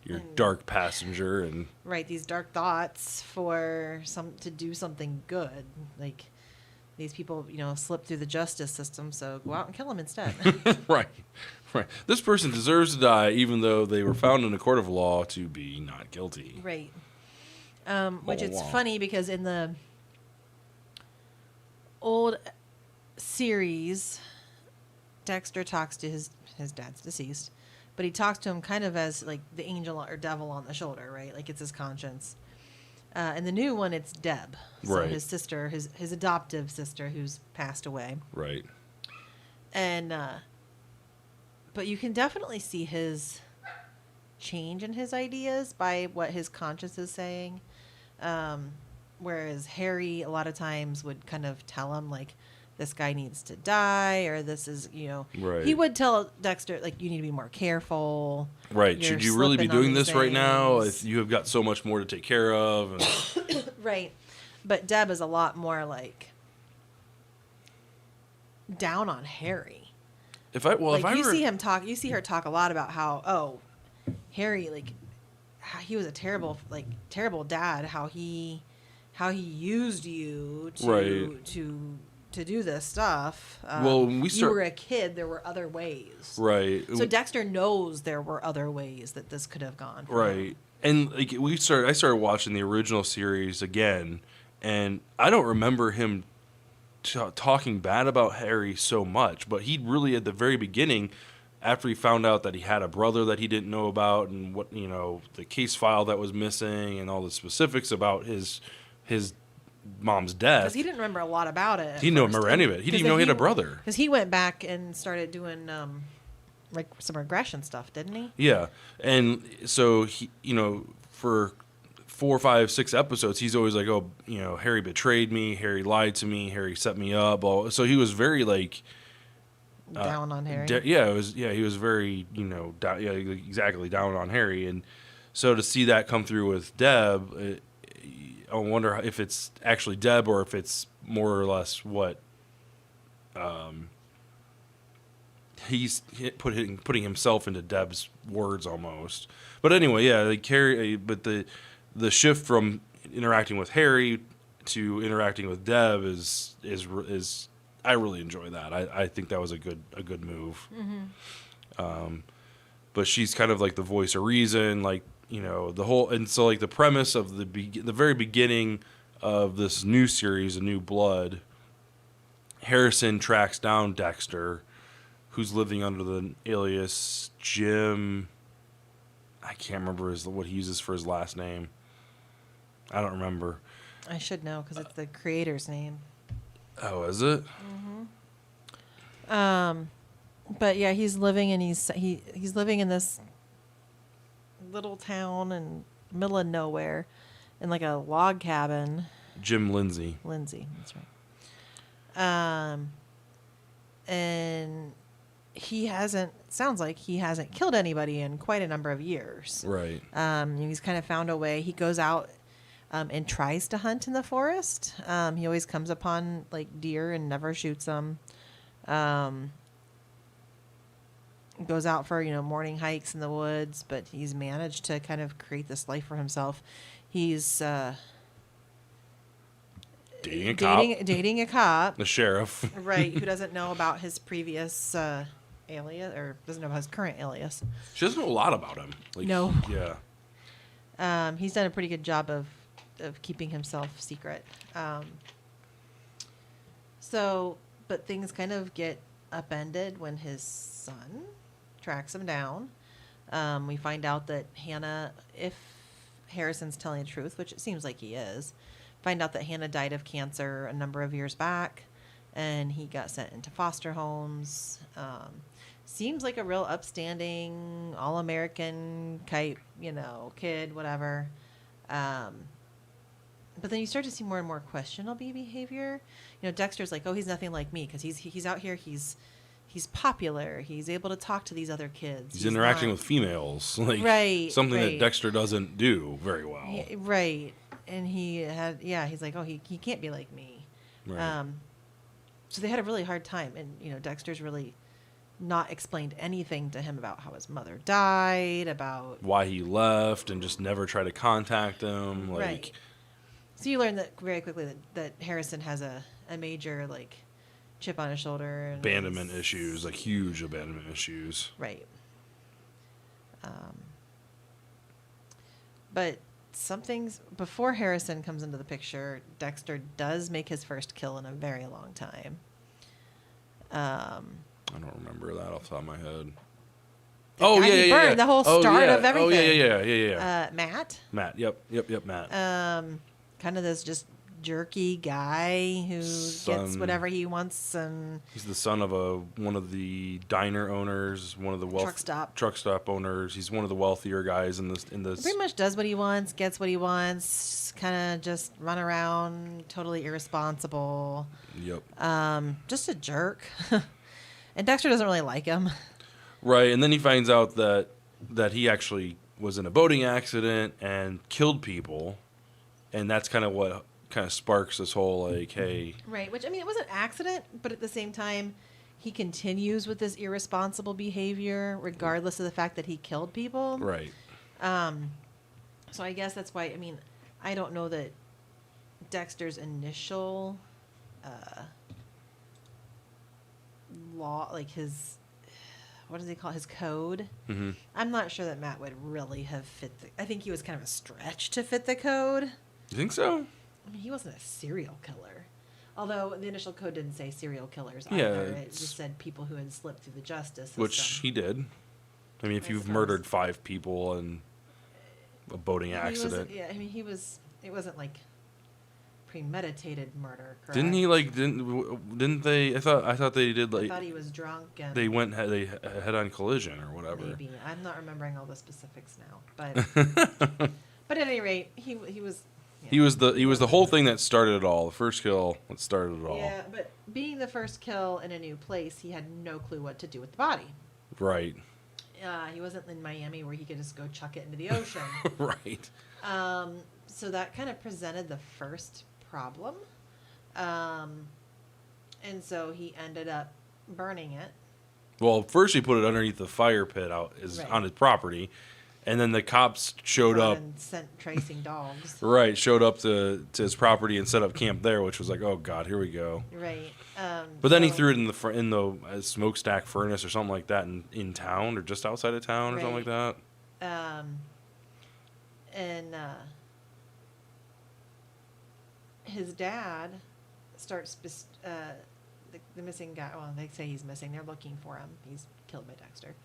A: your dark passenger and
B: right, these dark thoughts to do something good. Like these people, slip through the justice system, so go out and kill them instead.
A: right. This person deserves to die, even though they were found in a court of law to be not guilty.
B: Right. Which it's funny because in the old series, Dexter talks to his dad's deceased, but he talks to him kind of as like the angel or devil on the shoulder, right? Like it's his conscience. In the new one, it's Deb, so
A: right.
B: his sister, his adoptive sister, who's passed away.
A: Right. And
B: but you can definitely see his change in his ideas by what his conscience is saying. Whereas Harry, a lot of times, would kind of tell him like, this guy needs to die, or this is,
A: Right.
B: He would tell Dexter, like, you need to be more careful.
A: Right.
B: You're
A: Should you really be
B: slipping on
A: doing
B: these
A: this right now?
B: things.
A: If you have got so much more to take care of. And
B: Right. But Deb is a lot more like down on Harry. You see her talk a lot about how, Harry, like, how he was a terrible dad, how he used you to do this stuff.
A: Well, when
B: you were a kid, there were other ways.
A: Right.
B: So Dexter knows there were other ways that this could have gone.
A: Right. And like I started watching the original series again, and I don't remember him talking bad about Harry so much, but he really, at the very beginning, after he found out that he had a brother that he didn't know about, and what, the case file that was missing, and all the specifics about his mom's death.
B: Because he didn't remember a lot about it.
A: He didn't remember any of it. He didn't even know he had a brother.
B: Because he went back and started doing like some regression stuff, didn't he?
A: Yeah, and so he, for 4, 5, 6 episodes, he's always like, "Oh, Harry betrayed me. Harry lied to me. Harry set me up." So he was very like
B: down on Harry.
A: He was very exactly down on Harry, and so to see that come through with Deb, I wonder if it's actually Deb or if it's more or less what he's putting himself into Deb's words almost. But anyway, yeah, like Harry, but the shift from interacting with Harry to interacting with Deb is I really enjoy that. I think that was a good move. Mm-hmm. But she's kind of like the voice of reason, like, the whole, and so like the premise of the very beginning of this new series, A New Blood, Harrison tracks down Dexter, who's living under the alias Jim. I can't remember what he uses for his last name. I don't remember.
B: I should know because it's the creator's name.
A: Oh, is it?
B: Mm-hmm. But yeah, he's living in this little town in the middle of nowhere, in like a log cabin.
A: Jim Lindsay,
B: that's right. And sounds like he hasn't killed anybody in quite a number of years.
A: Right.
B: He's kind of found a way. He goes out and tries to hunt in the forest. He always comes upon like deer and never shoots them. Goes out for morning hikes in the woods, but he's managed to kind of create this life for himself. He's dating a cop,
A: the sheriff,
B: right? Who doesn't know about his previous alias, or doesn't know about his current alias.
A: She doesn't know a lot about him.
B: No.
A: Yeah.
B: He's done a pretty good job of keeping himself secret. But things kind of get upended when his son tracks him down. We find out that Hannah, if Harrison's telling the truth, which it seems like he is, find out that Hannah died of cancer a number of years back, and he got sent into foster homes. Seems like a real upstanding, all-American type, kid, whatever. But then you start to see more and more questionable behavior. Dexter's like, oh, he's nothing like me because he's out here, he's popular, he's able to talk to these other kids.
A: He's interacting with females, like
B: right,
A: something
B: right.
A: that Dexter doesn't do very well.
B: Right, and he's like, oh, he can't be like me.
A: Right.
B: So they had a really hard time, and Dexter's really not explained anything to him about how his mother died, about
A: why he left, and just never try to contact him. Like,
B: right. So you learn that very quickly that Harrison has a major like chip on his shoulder, and
A: abandonment issues, like huge abandonment issues.
B: Right. But something's before Harrison comes into the picture, Dexter does make his first kill in a very long time.
A: I don't remember that off the top of my head.
B: Yeah. The whole start of everything.
A: Oh, yeah.
B: Matt.
A: Yep, Matt.
B: Kind of this just jerky guy who gets whatever he wants, and
A: he's the son of one of the diner owners, one of the truck stop owners. He's one of the wealthier guys in this. He
B: pretty much does what he wants, gets what he wants, kind of just run around, totally irresponsible.
A: Yep.
B: Just a jerk. And Dexter doesn't really like him.
A: Right, and then he finds out that he actually was in a boating accident and killed people, and that's kind of what kind of sparks this whole like, hey.
B: Right, which, I mean, it was an accident, but at the same time, he continues with this irresponsible behavior regardless of the fact that he killed people.
A: Right.
B: So I guess that's why, I mean, I don't know that Dexter's initial law, like his, what does he call it? His code?
A: Mm-hmm.
B: I'm not sure that Matt would really have I think he was kind of a stretch to fit the code.
A: You think so?
B: I mean, he wasn't a serial killer. Although the initial code didn't say serial killers
A: yeah,
B: either. It just said people who had slipped through the justice system.
A: Which he did. I mean, if you've murdered 5 people in a boating accident.
B: It wasn't like premeditated murder, correct?
A: Didn't he didn't they I thought they did like
B: I thought he was drunk and
A: they head on collision or whatever.
B: Maybe. I'm not remembering all the specifics now, but but at any rate, he was
A: He was the whole thing that started it all. The first kill that started it all.
B: Yeah, but being the first kill in a new place, he had no clue what to do with the body.
A: Right.
B: He wasn't in Miami where he could just go chuck it into the ocean.
A: Right.
B: So that kind of presented the first problem. And so he ended up burning it.
A: Well, first he put it underneath the fire pit on his property. And then the cops showed up
B: and sent tracing dogs.
A: Right, showed up to his property and set up camp there, which was like, oh god, here we go.
B: Right.
A: But then he threw it in the smokestack furnace or something like that in town or just outside of town or something like that.
B: And his dad starts the missing guy. Well, they say he's missing. They're looking for him. He's killed by Dexter.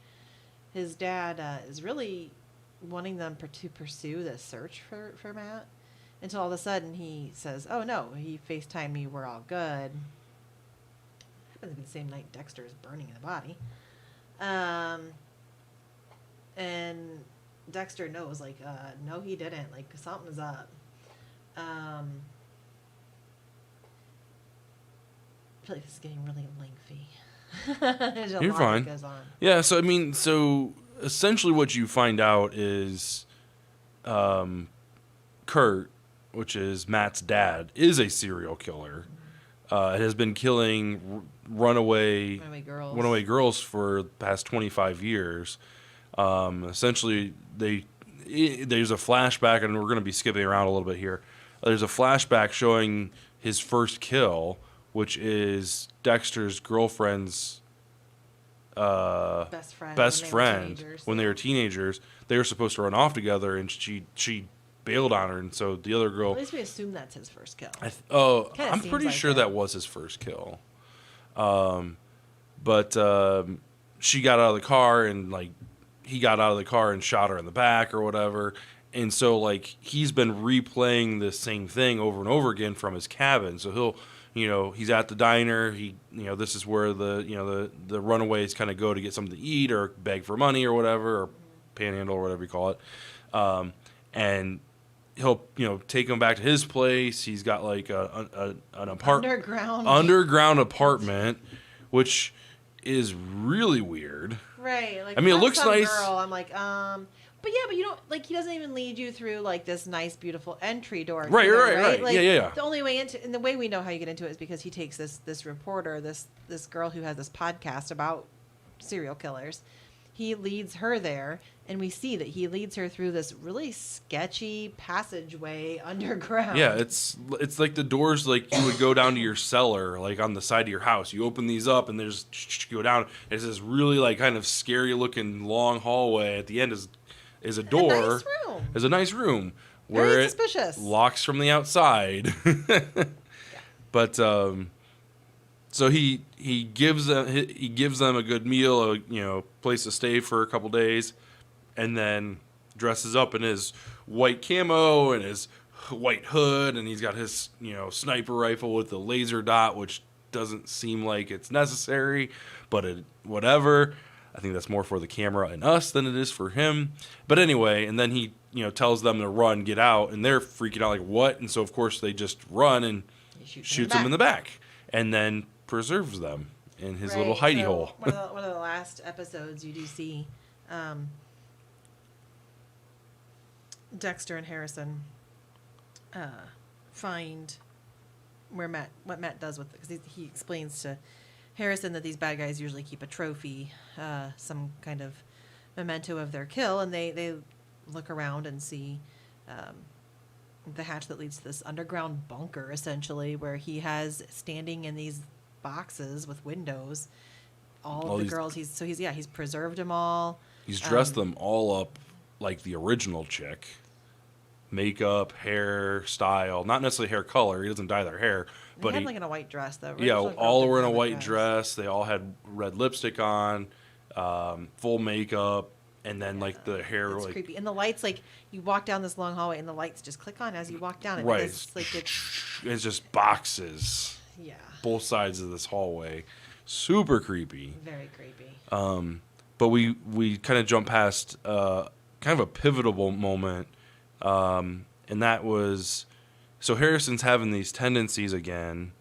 B: His dad is really wanting them to pursue this search for Matt until all of a sudden he says, oh no, he FaceTimed me, we're all good. Happens to be the same night Dexter is burning the body. And Dexter knows, like, no he didn't, like something's up. I feel like this is getting really lengthy.
A: You're fine.
B: Goes on.
A: Yeah, so I mean, essentially what you find out is Kurt, which is Matt's dad, is a serial killer. It has been killing runaway girls for the past 25 years. Essentially, there's a flashback, and we're going to be skipping around a little bit here. There's a flashback showing his first kill, which is Dexter's girlfriend's best friend when they were teenagers. They were supposed to run off together, and she bailed on her, and so the other girl.
B: At least we assume that's his first kill.
A: I'm pretty sure that was his first kill. But she got out of the car, and like he got out of the car and shot her in the back or whatever. And so like he's been replaying the same thing over and over again from his cabin. So he's at the diner. This is where the runaways kind of go to get something to eat or beg for money or whatever, or panhandle or whatever you call it. And he'll take him back to his place. He's got like an underground apartment, which is really weird.
B: Right. Like,
A: I mean, it looks nice.
B: Girl, I'm like, but you don't, like, he doesn't even lead you through like this nice, beautiful entry door.
A: Right.
B: Like,
A: yeah.
B: The only way and the way we know how you get into it is because he takes this reporter, this girl who has this podcast about serial killers. He leads her there, and we see that he leads her through this really sketchy passageway underground.
A: Yeah, it's like the doors like you would go down to your cellar, like on the side of your house. You open these up, and there's go down. It's this really like kind of scary looking long hallway. At the end is a door.
B: A nice room.
A: Is a nice room
B: where
A: Very
B: it suspicious.
A: Locks from the outside. Yeah. But so he gives them a good meal, a place to stay for a couple days, and then dresses up in his white camo and his white hood, and he's got his, sniper rifle with the laser dot, which doesn't seem like it's necessary, but whatever. I think that's more for the camera and us than it is for him. But anyway, and then he, tells them to run, get out, and they're freaking out like, what? And so, of course, they just run and shoots them in the back, and then preserves them in his little hidey hole.
B: One of the last episodes, you do see Dexter and Harrison find what Matt does with it, because he explains to Harrison that these bad guys usually keep a trophy, some kind of memento of their kill, and they look around and see the hatch that leads to this underground bunker, essentially, where he has standing in these boxes with windows all of the girls. He's preserved them all.
A: He's dressed them all up like the original chick. Makeup, hair, style, not necessarily hair color. He doesn't dye their hair, but
B: he had like in a white dress though.
A: Yeah, all were in a white dress. They all had red lipstick on, full makeup, and then like the hair.
B: It's
A: like
B: creepy, and the lights, like you walk down this long hallway, and the lights just click on as you walk down.
A: Right,
B: It's
A: just boxes.
B: Yeah.
A: Both sides of this hallway, super creepy.
B: Very creepy.
A: But we kind of jump past kind of a pivotal moment. And that was, so Harrison's having these tendencies again,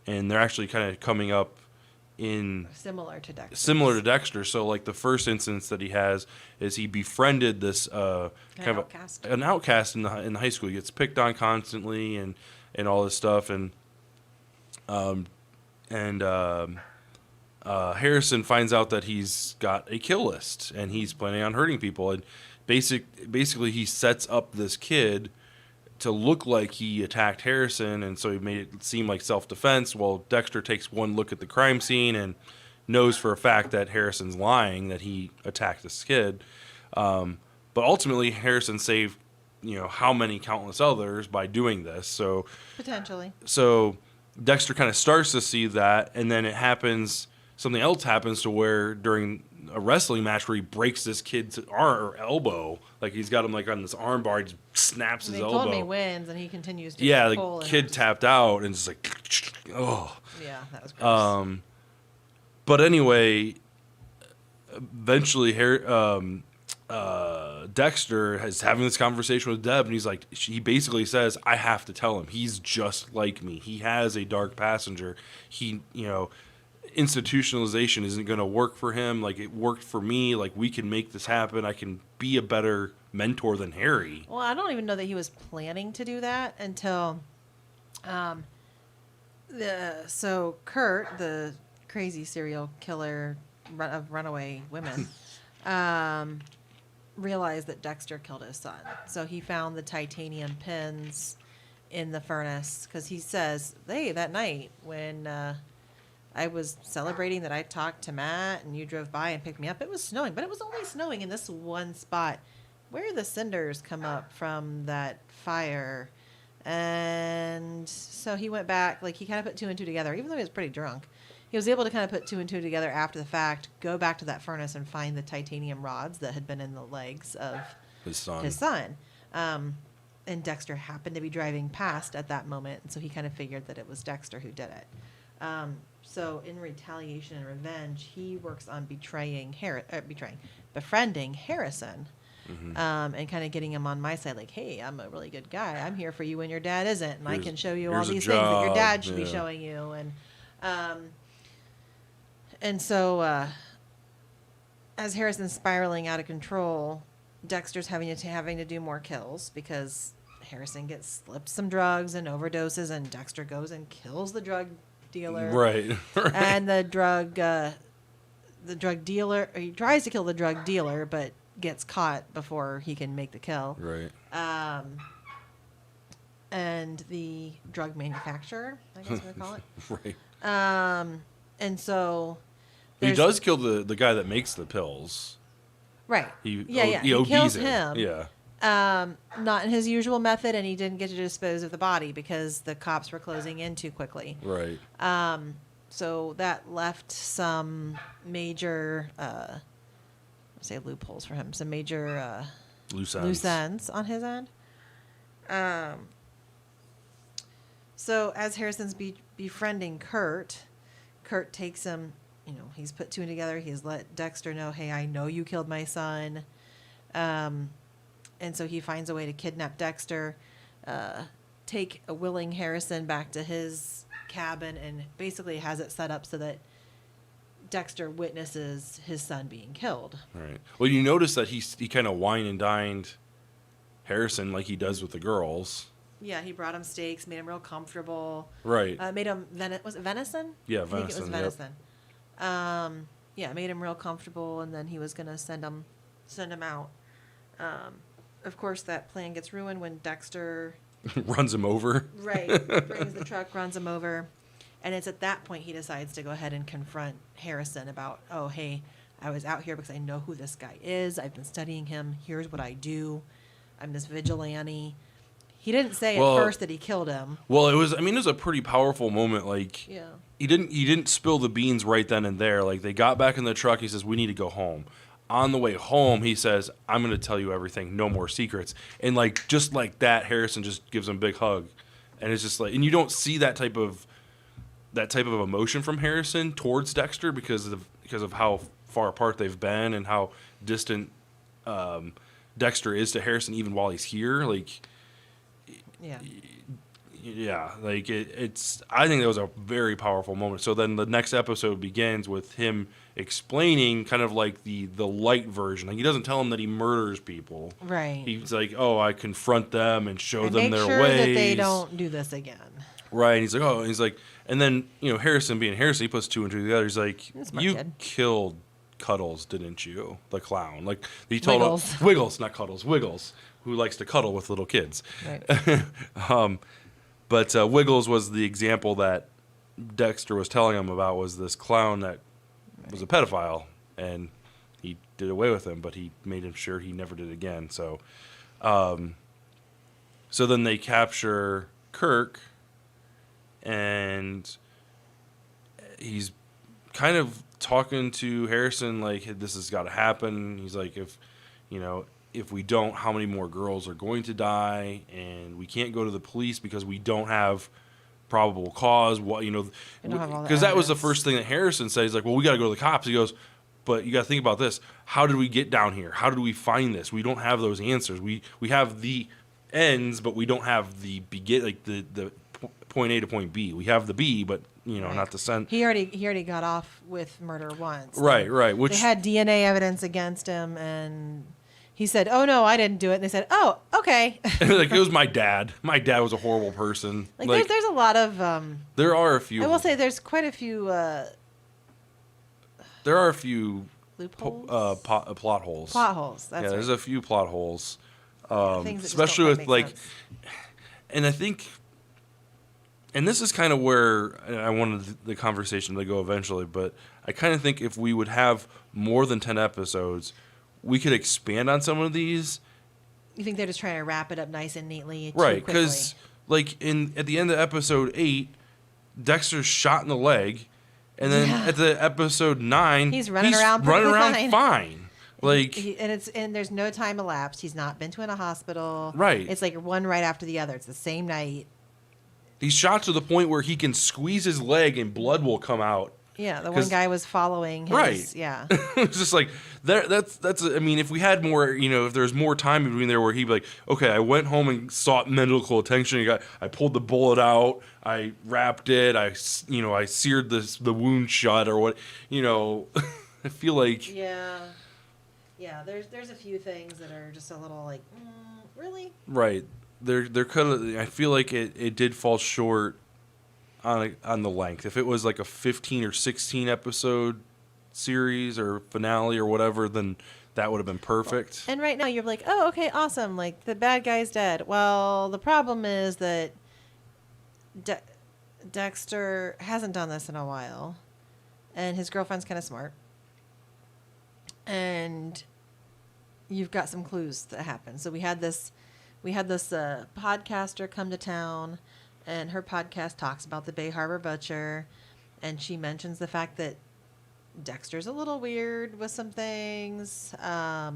A: and they're actually kind of coming up in
B: similar to
A: Dexter. So like the first instance that he has is he befriended this kind of an outcast in the high school. He gets picked on constantly and all this stuff, and Harrison finds out that he's got a kill list and he's planning on hurting people, and basically he sets up this kid to look like he attacked Harrison, and so he made it seem like self-defense. Well, Dexter takes one look at the crime scene and knows for a fact that Harrison's lying, that he attacked this kid. But ultimately, Harrison saved, how many countless others by doing this. So
B: potentially.
A: So Dexter kind of starts to see that, and then something else happens to where during a wrestling match where he breaks this kid's arm or elbow, like he's got him like on this arm bar, he just snaps his elbow.
B: They told me he wins, and he continues to
A: the kid tapped out and just like, oh.
B: Yeah, that was gross.
A: But anyway, eventually Dexter is having this conversation with Deb, and he basically says, I have to tell him, he's just like me. He has a dark passenger. He, institutionalization isn't going to work for him. Like, it worked for me. Like, we can make this happen. I can be a better mentor than Harry.
B: Well, I don't even know that he was planning to do that until so Kurt, the crazy serial killer of runaway women, realized that Dexter killed his son. So he found the titanium pins in the furnace, because he says, hey, that night when I was celebrating that I talked to Matt and you drove by and picked me up, it was snowing, but it was only snowing in this one spot where the cinders come up from that fire. And so he went back, like he kind of put two and two together, even though he was pretty drunk. He was able to kind of put two and two together after the fact, go back to that furnace and find the titanium rods that had been in the legs of his son. And Dexter happened to be driving past at that moment, and so he kind of figured that it was Dexter who did it. So in retaliation and revenge, he works on befriending Harrison, and kind of getting him on my side, like, hey, I'm a really good guy. I'm here for you when your dad isn't, and I can show you all these things that your dad should be showing you. And so as Harrison's spiraling out of control, Dexter's having to do more kills because Harrison slips some drugs and overdoses, and Dexter goes and kills the drug dealer.
A: Right.
B: And the drug dealer, he tries to kill the drug dealer, but gets caught before he can make the kill.
A: Right.
B: And the drug manufacturer, I guess we call it.
A: Right.
B: And so
A: he does kill the guy that makes the pills.
B: Right.
A: He
B: kills him.
A: Yeah.
B: Not in his usual method, and he didn't get to dispose of the body because the cops were closing in too quickly.
A: Right.
B: So that left some major, loopholes for him. Some major
A: loose
B: ends on his end. So as Harrison's befriending Kurt takes him, he's put two and together. He's let Dexter know, hey, I know you killed my son. And so he finds a way to kidnap Dexter, take a willing Harrison back to his cabin, and basically has it set up so that Dexter witnesses his son being killed.
A: Right. Well, you notice that he kind of wine and dined Harrison like he does with the girls.
B: Yeah, he brought him steaks, made him real comfortable.
A: Right.
B: Made him was it venison?
A: Yeah,
B: I
A: venison.
B: think it was venison. Yep. Yeah, made him real comfortable, and then he was gonna send him out. Of course, that plan gets ruined when Dexter
A: runs him over.
B: Right. Brings the truck, runs him over. And it's at that point he decides to go ahead and confront Harrison about, oh, hey, I was out here because I know who this guy is. I've been studying him. Here's what I do. I'm this vigilante. He didn't say at first that he killed him.
A: Well, it was a pretty powerful moment. Like,
B: yeah.
A: He didn't spill the beans right then and there. Like, they got back in the truck. He says, we need to go home. On the way home, he says, I'm going to tell you everything. No more secrets. And, like, just like that, Harrison just gives him a big hug. And it's just like, and you don't see that type of emotion from Harrison towards Dexter because of how far apart they've been and how distant Dexter is to Harrison even while he's here. Like, yeah, like it's. I think that was a very powerful moment. So then the next episode begins with him explaining kind of like the light version. Like, he doesn't tell him that he murders people.
B: Right.
A: He's like, oh, I confront them and show
B: and
A: them their
B: make sure
A: ways.
B: that they don't do this again.
A: Right. And he's like, oh, and he's like, and then, Harrison being Harrison, he puts two and two together. He's like, you killed Cuddles, didn't you? The clown. Like, he told him, Wiggles, not Cuddles, Wiggles, who likes to cuddle with little kids.
B: Right.
A: But Wiggles was the example that Dexter was telling him about, was this clown that was a pedophile, and he did away with him, but he made him sure he never did it again. So, so then they capture Kirk, and he's kind of talking to Harrison like, hey, this has got to happen. He's like, if we don't, how many more girls are going to die? And we can't go to the police because we don't have probable cause. What, because that was the first thing that Harrison said. He's like, well, we got to go to the cops. He goes, but you got to think about this. How did we get down here? How did we find this? We don't have those answers. We have the ends, but we don't have the the point A to point B. We have the B, but
B: right.
A: Not the send.
B: He already got off with murder once.
A: Right. Which
B: they had DNA evidence against him, and he said, "Oh no, I didn't do it." And they said, "Oh, okay."
A: Like, it was my dad. My dad was a horrible person.
B: Like there's a lot of.
A: There are a few.
B: I will say there's quite a few.
A: There are a few
B: loopholes.
A: Plot holes.
B: Plot holes. That's right.
A: There's a few plot holes,
B: especially
A: with like, sense. And I think. And this is kind of where I wanted the conversation to go eventually, but I kind of think if we would have more than 10 episodes, we could expand on some of these.
B: You think they're just trying to wrap it up nice and neatly?
A: Right, because like at the end of episode 8, Dexter's shot in the leg, and then at the episode 9,
B: he's running around
A: fine. Like,
B: and there's no time elapsed. He's not been to a hospital.
A: Right.
B: It's like one right after the other. It's the same night.
A: He's shot to the point where he can squeeze his leg and blood will come out.
B: Yeah, the one guy was following his...
A: Right.
B: Yeah.
A: It's just like, that's. I mean, if we had more, if there's more time between there where he'd be like, okay, I went home and sought medical attention. I pulled the bullet out. I wrapped it. I seared the wound shut or what, I feel like...
B: Yeah. Yeah, there's a few things that are just a little like, really?
A: Right. They're kind of. I feel like it did fall short on the length. If it was like a 15 or 16 episode series or finale or whatever, then that would have been perfect.
B: And right now you're like, oh, okay, awesome. Like, the bad guy's dead. Well, the problem is that Dexter hasn't done this in a while, and his girlfriend's kind of smart, and you've got some clues that happen. So we had this podcaster come to town, and her podcast talks about the Bay Harbor Butcher, and she mentions the fact that Dexter's a little weird with some things, that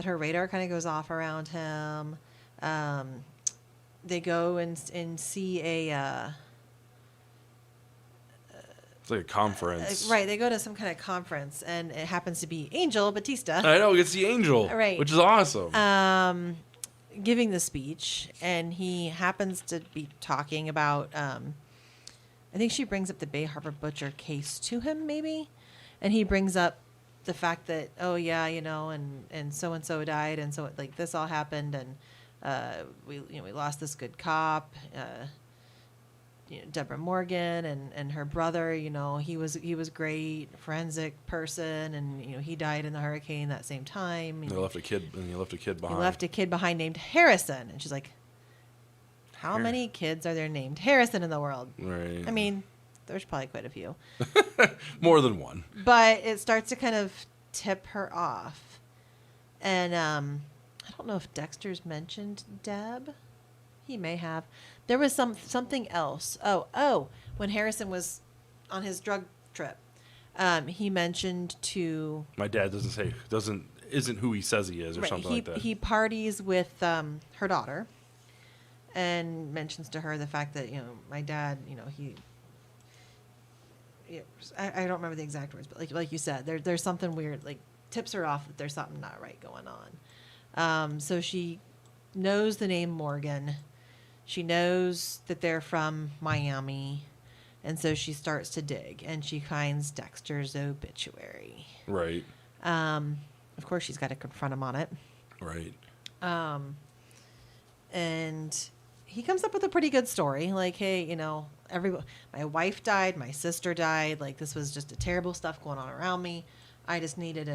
B: her radar kind of goes off around him. they go and see
A: It's like a conference.
B: right, they go to some kind of conference, and it happens to be Angel Batista.
A: I know, it's the Angel,
B: Right.
A: which is awesome.
B: Giving the speech, and he happens to be talking about, I think she brings up the Bay Harbor Butcher case to him, maybe, and he brings up the fact that, oh yeah, and so died, and so like this all happened, and we lost this good cop. Deborah Morgan and her brother, he was great, forensic person, and he died in the hurricane that same time.
A: They left a kid, and he left a kid behind.
B: He left a kid behind named Harrison, and she's like, "How many kids are there named Harrison in the world?"
A: Right.
B: I mean, there's probably quite a few.
A: More than one.
B: But it starts to kind of tip her off, and I don't know if Dexter's mentioned Deb. He may have. There was something else. Oh, when Harrison was on his drug trip, he mentioned to
A: My dad isn't who he says he is, or something like that. He
B: parties with her daughter, and mentions to her the fact that my dad, I don't remember the exact words, but like you said, there's something weird, like tips her off that there's something not right going on. So she knows the name Morgan. She knows that they're from Miami, and so she starts to dig, and she finds Dexter's obituary.
A: Right.
B: Of course, she's got to confront him on it.
A: Right.
B: And he comes up with a pretty good story. Like, hey, my wife died, my sister died. Like, this was just a terrible stuff going on around me. I just needed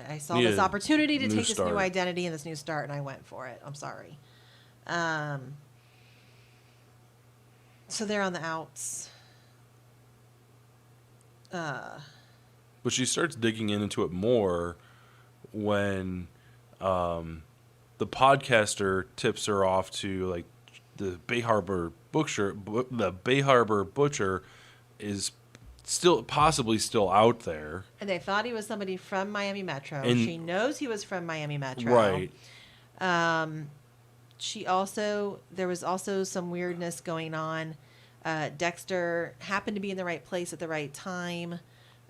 B: I saw this opportunity to take this new identity and this new start, and I went for it. I'm sorry. So they're on the outs.
A: But she starts digging into it more when the podcaster tips her off to like the Bay Harbor Butcher. The Bay Harbor Butcher is possibly still out there,
B: and they thought he was somebody from Miami Metro.
A: And
B: she knows he was from Miami Metro.
A: Right.
B: There was also some weirdness going on. Dexter happened to be in the right place at the right time.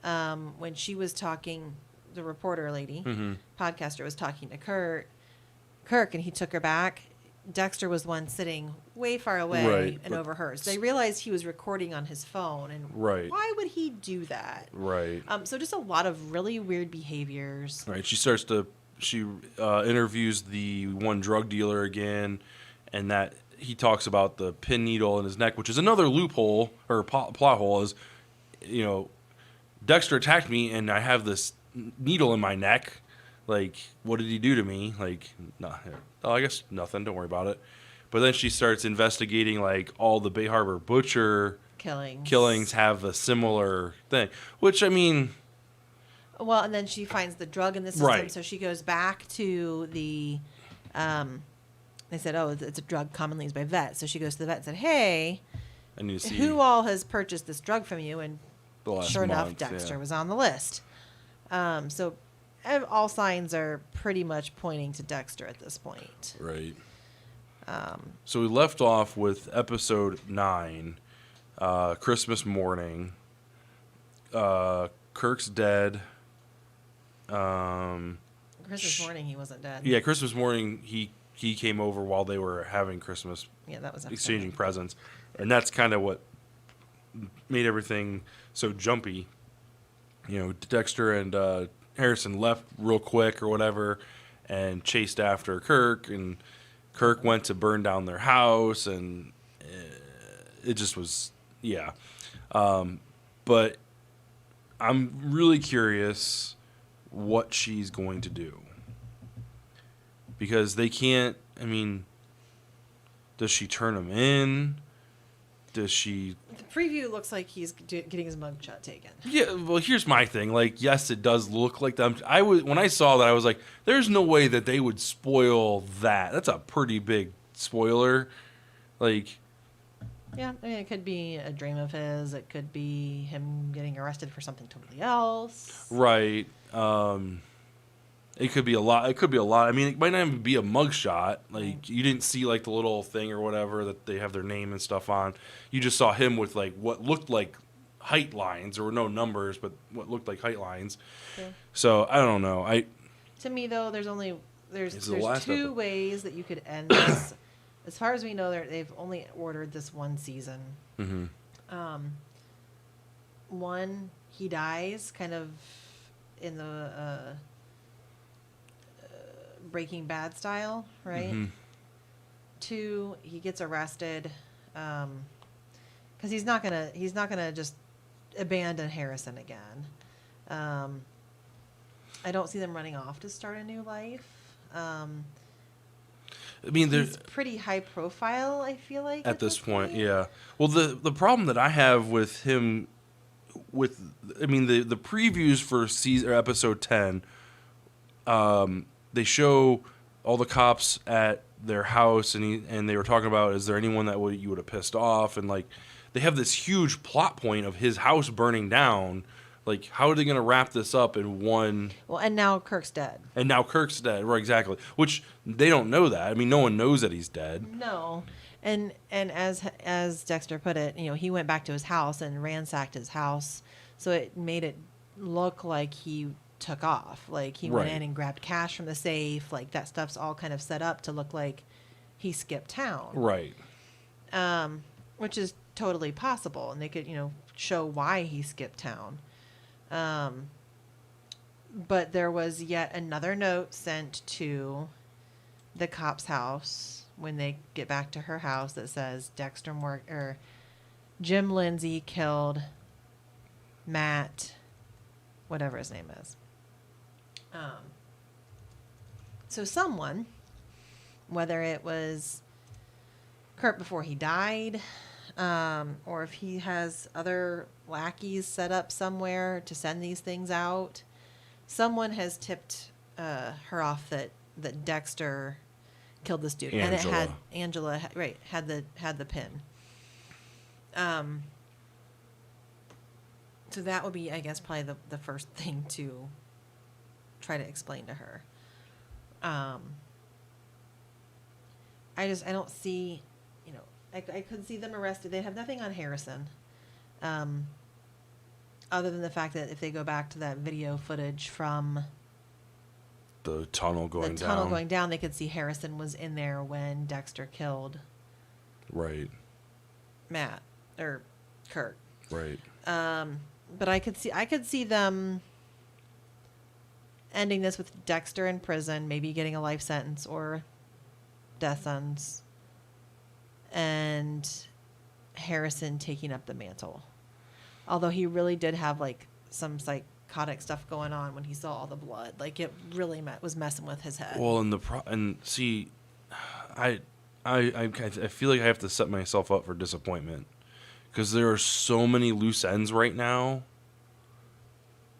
B: When she was talking, the reporter lady, podcaster, was talking to Kirk, and he took her back. Dexter was the one sitting way far away,
A: right,
B: and over her. So they realized he was recording on his phone, and
A: right.
B: Why would he do that?
A: Right.
B: So just a lot of really weird behaviors.
A: Right. She interviews the one drug dealer again, and that he talks about the pin needle in his neck, which is another loophole or plot hole. Is Dexter attacked me, and I have this needle in my neck. Like, what did he do to me? Like, no, I guess nothing. Don't worry about it. But then she starts investigating, like, all the Bay Harbor Butcher killings have a similar thing. Which, I mean...
B: Well, and then she finds the drug in the system,
A: right.
B: So she goes back to the... they said, oh, it's a drug commonly used by vets. So she goes to the vet and said, hey,
A: I need to see
B: who all has purchased this drug from you? And sure enough,
A: month,
B: Dexter was on the list. So all signs are pretty much pointing to Dexter at this point.
A: Right. So we left off with episode 9, Christmas morning. Kirk's dead.
B: Christmas morning, he wasn't dead.
A: Yeah, Christmas morning, he came over while they were having Christmas.
B: Yeah, that was
A: exchanging presents, and that's kind of what made everything so jumpy. Dexter and Harrison left real quick or whatever, and chased after Kirk, and Kirk went to burn down their house, and it just was, yeah. But I'm really curious what she's going to do. Because they can't, I mean, does she turn him in? Does she...
B: The preview looks like he's getting his mugshot taken.
A: Yeah, well, here's my thing. Like, yes, it does look like them. When I saw that, I was like, there's no way that they would spoil that. That's a pretty big spoiler. Like...
B: Yeah, I mean, it could be a dream of his. It could be him getting arrested for something totally else.
A: Right. And It could be a lot. It could be a lot. I mean, it might not even be a mugshot. Like, you didn't see, like, the little thing or whatever that they have their name and stuff on. You just saw him with, like, what looked like height lines. There were no numbers, but what looked like height lines.
B: Yeah.
A: So, I don't know.
B: To me, though, there's
A: last
B: two ways that you could end this. As far as we know, they've only ordered this one season.
A: Mm-hmm.
B: One, he dies kind of in the Breaking Bad style, right?
A: Mm-hmm.
B: Two, he gets arrested because he's not gonna just abandon Harrison again. I don't see them running off to start a new life.
A: I mean,
B: he's pretty high profile, I feel like,
A: at this point, yeah. Well, the problem that I have with him, the previews for season or episode 10, they show all the cops at their house, and they were talking about, is there anyone that you would have pissed off, and like they have this huge plot point of his house burning down. Like, how are they going to wrap this up in one?
B: Well, and now Kirk's dead.
A: Right, exactly. Which they don't know that. I mean, no one knows that he's dead.
B: No, and as Dexter put it, he went back to his house and ransacked his house, so it made it look like he took off. Like, he went in and grabbed cash from the safe. Like, that stuff's all kind of set up to look like he skipped town.
A: Right.
B: Which is totally possible, and they could show why he skipped town. But there was yet another note sent to the cop's house when they get back to her house that says Jim Lindsay killed Matt, whatever his name is. So someone, whether it was Kurt before he died, or if he has other lackeys set up somewhere to send these things out, someone has tipped her off that Dexter killed this dude, and it had Angela had the pin. So that would be, I guess, probably the first thing to try to explain to her. I don't see, I could see them arrested. They have nothing on Harrison, other than the fact that if they go back to that video footage from
A: the tunnel going down,
B: they could see Harrison was in there when Dexter killed Matt or Kurt.
A: Right.
B: But I could see them ending this with Dexter in prison, maybe getting a life sentence or death sentence, and Harrison taking up the mantle. Although he really did have like some psychotic stuff going on when he saw all the blood, like it really was messing with his head.
A: Well, I feel like I have to set myself up for disappointment because there are so many loose ends right now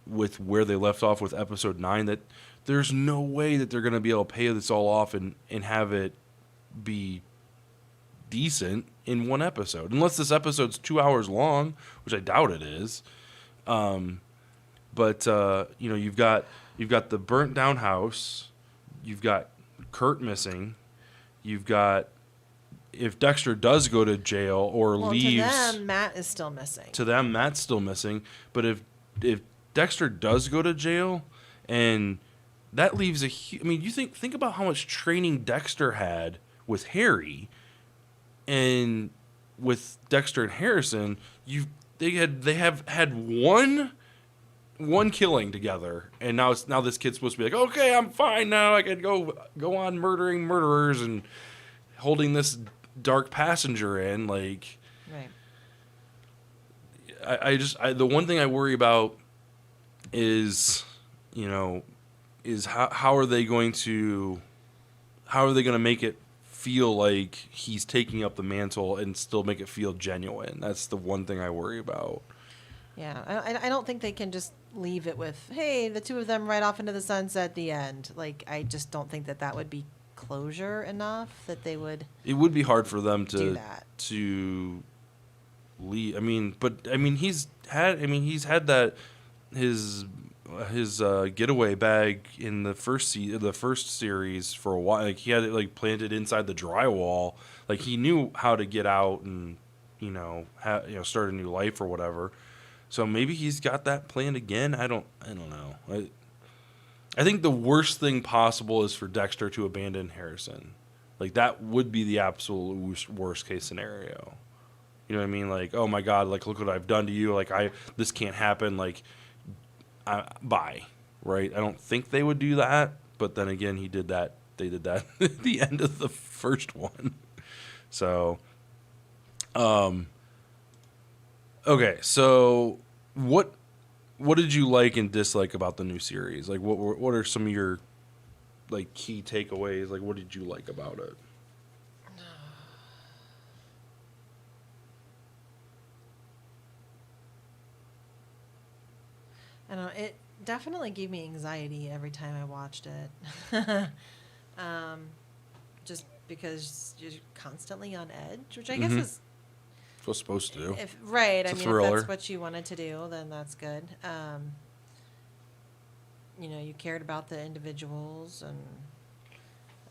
A: with where they left off with episode 9 that there's no way that they're going to be able to pay this all off and have it be decent in one episode, unless this episode's 2 hours long, which I doubt it is. But you've got the burnt down house, you've got Kurt missing, you've got, if Dexter does go to jail or leaves,
B: to them Matt is still missing.
A: To them, Matt's still missing. But if Dexter does go to jail, and that leaves you think about how much training Dexter had with Harry. And with Dexter and Harrison, they have had one killing together, and now this kid's supposed to be like, okay, I'm fine now. I can go on murdering murderers and holding this dark passenger in. Like, right. The one thing I worry about is how are they going to make it feel like he's taking up the mantle and still make it feel genuine. That's the one thing I worry about.
B: Yeah, I don't think they can just leave it with, hey, the two of them right off into the sunset at the end. Like, I just don't think that would be closure enough that they would. It
A: would be hard for them to
B: do that.
A: To leave. He's had that his getaway bag in the first series for a while. Like he had it like planted inside the drywall. Like he knew how to get out and start a new life or whatever. So maybe he's got that planned again. I don't know. I think the worst thing possible is for Dexter to abandon Harrison. Like that would be the absolute worst case scenario. You know what I mean? Like, oh my God, like look what I've done to you. Like this can't happen. Like, bye. Right? I don't think they would do that. But then again, he did that. They did that at the end of the first one. So, okay. So what did you like and dislike about the new series? Like, what are some of your like key takeaways? Like, what did you like about it?
B: I don't know. It definitely gave me anxiety every time I watched it. Just because you're constantly on edge, which I guess is
A: What's supposed to do.
B: Right.
A: It's
B: I mean,
A: thriller.
B: if that's what you wanted to do, then that's good. You cared about the individuals, and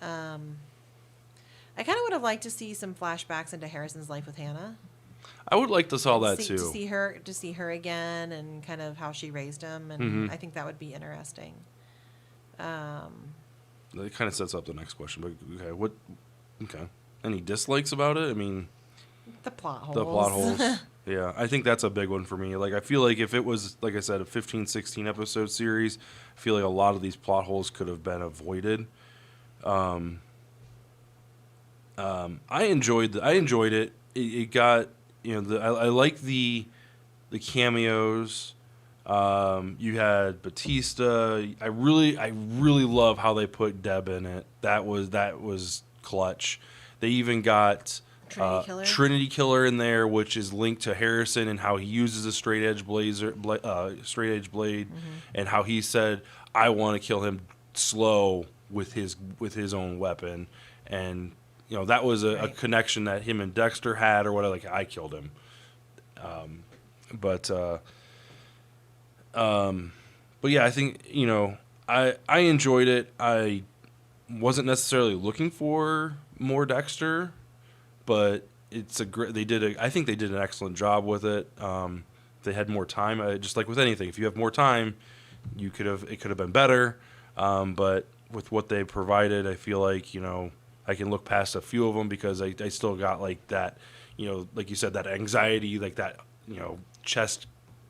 B: I kind of would have liked to see some flashbacks into Harrison's life with Hannah.
A: I would like to saw that too.
B: To see her again, and kind of how she raised him, and I think that would be interesting.
A: It kind of sets up the next question, but okay, okay, any dislikes about it? I mean,
B: the plot holes.
A: The plot holes. Yeah, I think that's a big one for me. Like, I feel like if it was, like I said, a 15, 16 episode series, I feel like a lot of these plot holes could have been avoided. I enjoyed it. It got, I like the cameos. You had Batista. I really love how they put Deb in it. That was clutch. They even got Trinity Killer in there, which is linked to Harrison and how he uses a straight edge blade, and how he said, "I want to kill him slow with his own weapon," and that was a connection that him and Dexter had or whatever. Like, I killed him, but yeah, I think I enjoyed it. I wasn't necessarily looking for more Dexter, but it's I think they did an excellent job with it. They had more time. Just like with anything, if you have more time, it could have been better. But with what they provided, I feel like I can look past a few of them because I still got like that, like you said, that anxiety, like that, chest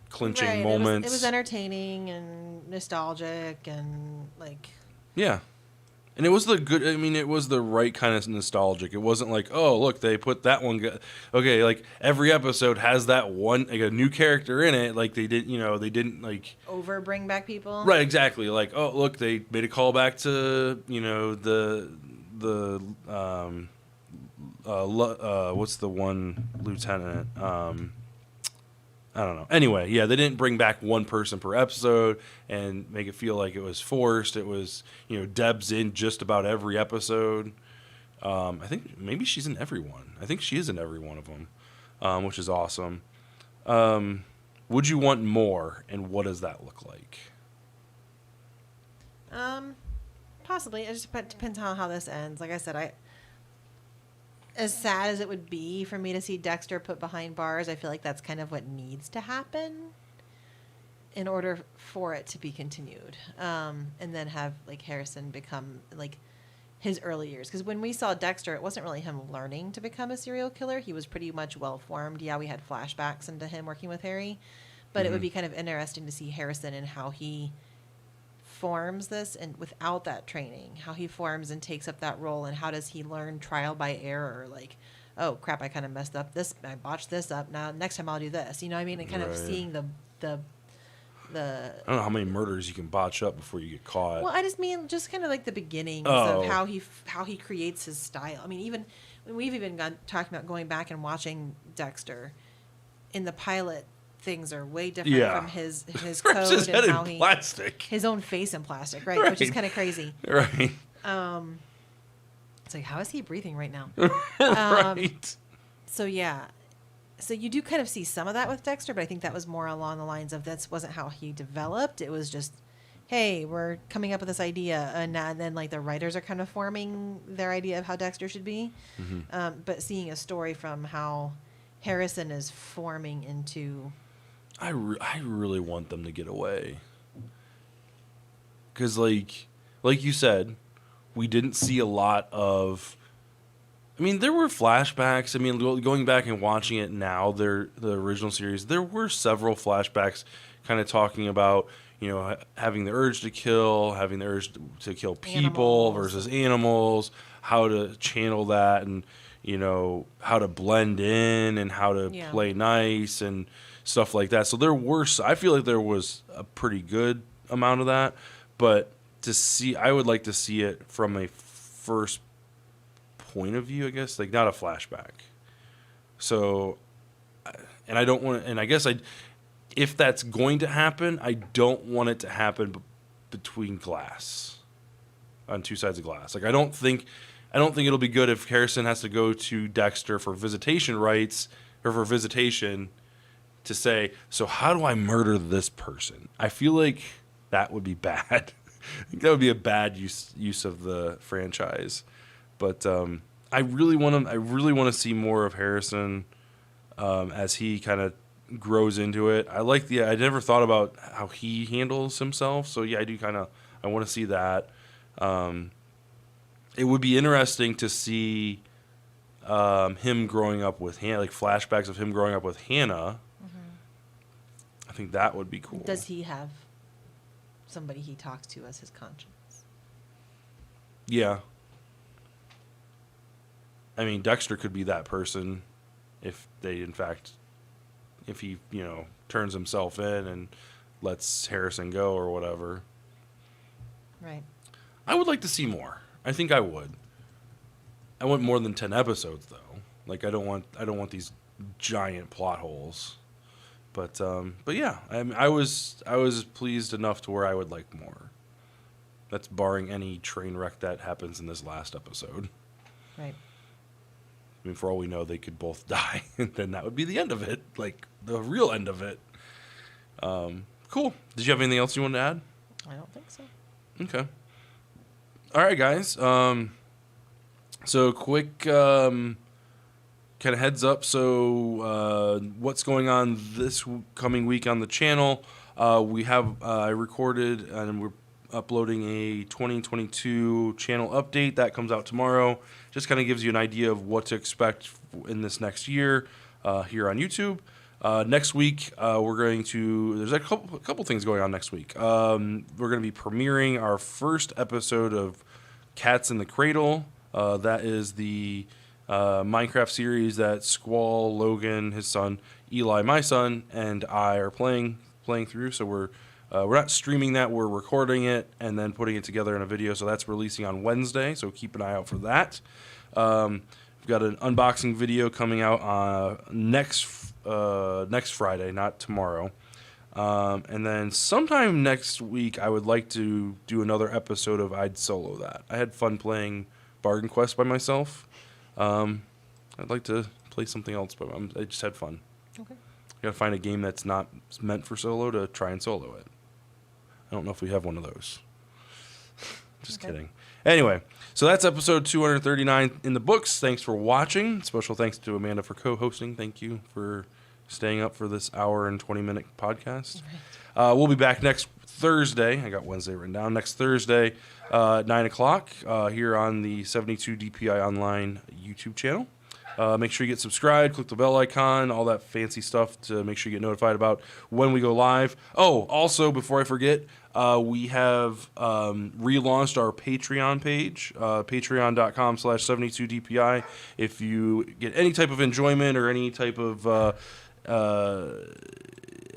A: clinching moments.
B: It was entertaining and nostalgic and like. Yeah.
A: And it was it was the right kind of nostalgic. It wasn't like, oh, look, they put that one. Okay, like every episode has that one, like a new character in it. Like they didn't like.
B: Over bring back people.
A: Right, exactly. Like, oh, look, they made a callback to, what's the one lieutenant? I don't know. Anyway, yeah, they didn't bring back one person per episode and make it feel like it was forced. It was, Deb's in just about every episode. I think maybe she's in every one. I think she is in every one of them, which is awesome. Would you want more, and what does that look like?
B: Possibly. It just depends on how this ends. Like I said, as sad as it would be for me to see Dexter put behind bars, I feel like that's kind of what needs to happen in order for it to be continued. And then have like Harrison become like his early years. Because when we saw Dexter, it wasn't really him learning to become a serial killer. He was pretty much well-formed. Yeah, we had flashbacks into him working with Harry. But it would be kind of interesting to see Harrison and how he forms this, and without that training, how he forms and takes up that role, and how does he learn trial by error, like, oh crap, I kind of messed up this, I botched this up, now next time I'll do this, and kind of seeing the
A: I don't know how many murders you can botch up before you get caught.
B: Well, I just mean just kind of like the beginnings of how he creates his style. I mean, even when we've even talking about going back and watching Dexter in the pilot, things are way different from his code and how his own face in plastic, right? Which is kind of crazy,
A: right?
B: It's like, how is he breathing right now?
A: Right.
B: So yeah, So you do kind of see some of that with Dexter, but I think that was more along the lines of that wasn't how he developed. It was just, hey, we're coming up with this idea, and then like the writers are kind of forming their idea of how Dexter should be. But seeing a story from how Harrison is forming into,
A: I really want them to get away, because like you said, we didn't see a lot of. I mean, there were flashbacks. I mean, going back and watching it now, the original series, there were several flashbacks kind of talking about, having the urge to kill, having the urge to kill people
B: Animals.
A: versus animals, how to channel that, and, how to blend in and how to play nice and stuff like that. So I feel like there was a pretty good amount of that, but I would like to see it from a first point of view, I guess, like not a flashback. So, and I don't want, and I guess if that's going to happen, I don't want it to happen between glass, on two sides of glass. Like I don't think it'll be good if Harrison has to go to Dexter for visitation rights or for visitation to say, so how do I murder this person? I feel like that would be bad. I think that would be a bad use of the franchise. But I really want to see more of Harrison as he kind of grows into it. I never thought about how he handles himself. So yeah, I want to see that. It would be interesting to see him growing up with Hannah, like flashbacks of him growing up with Hannah. I think that would be cool.
B: Does he have somebody he talks to as his conscience?
A: Yeah. I mean, Dexter could be that person if he, turns himself in and lets Harrison go or whatever.
B: Right.
A: I would like to see more. I think I would. I want more than 10 episodes though. Like I don't want these giant plot holes. But yeah, I was pleased enough to where I would like more. That's barring any train wreck that happens in this last episode.
B: Right.
A: I mean, for all we know, they could both die, and then that would be the end of it, like the real end of it. Cool. Did you have anything else you wanted to add?
B: I don't think so.
A: Okay. All right, guys. So quick kind of heads up. So what's going on this coming week on the channel? We have I recorded and we're uploading a 2022 channel update that comes out tomorrow. Just kind of gives you an idea of what to expect in this next year here on YouTube. Next week, there's a couple things going on next week. We're going to be premiering our first episode of Cats in the Cradle. That is the Minecraft series that Squall, Logan, his son, Eli, my son, and I are playing through. So we're not streaming that, we're recording it and then putting it together in a video. So that's releasing on Wednesday, so keep an eye out for that. We've got an unboxing video coming out next Friday, not tomorrow. And then sometime next week, I would like to do another episode of I'd Solo That. I had fun playing Bargain Quest by myself. I'd like to play something else, but I just had fun.
B: Okay.
A: I gotta find a game that's not meant for solo to try and solo it. I don't know if we have one of those. Just kidding. Anyway, so that's episode 239 in the books. Thanks for watching. Special thanks to Amanda for co-hosting. Thank you for staying up for this hour and 20-minute podcast. Right. We'll be back next Thursday. I got Wednesday written down. Next Thursday, 9 o'clock here on the 72 DPI Online YouTube channel. Make sure you get subscribed, click the bell icon, all that fancy stuff to make sure you get notified about when we go live. Oh, also, before I forget, we have relaunched our Patreon page, patreon.com/72DPI. If you get any type of enjoyment or any type of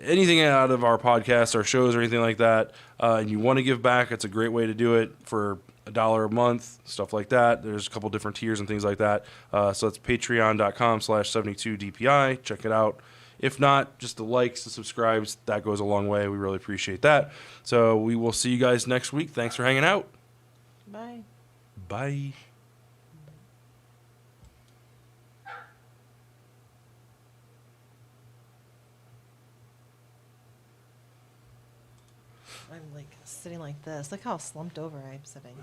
A: anything out of our podcast, our shows, or anything like that, and you want to give back, it's a great way to do it for $1 a month, stuff like that. There's a couple different tiers and things like that. So it's patreon.com/72DPI. Check it out. If not, just the likes, the subscribes, that goes a long way. We really appreciate that. So we will see you guys next week. Thanks for hanging out.
B: Bye.
A: Bye.
B: I'm like sitting like this. Look how slumped over I'm sitting.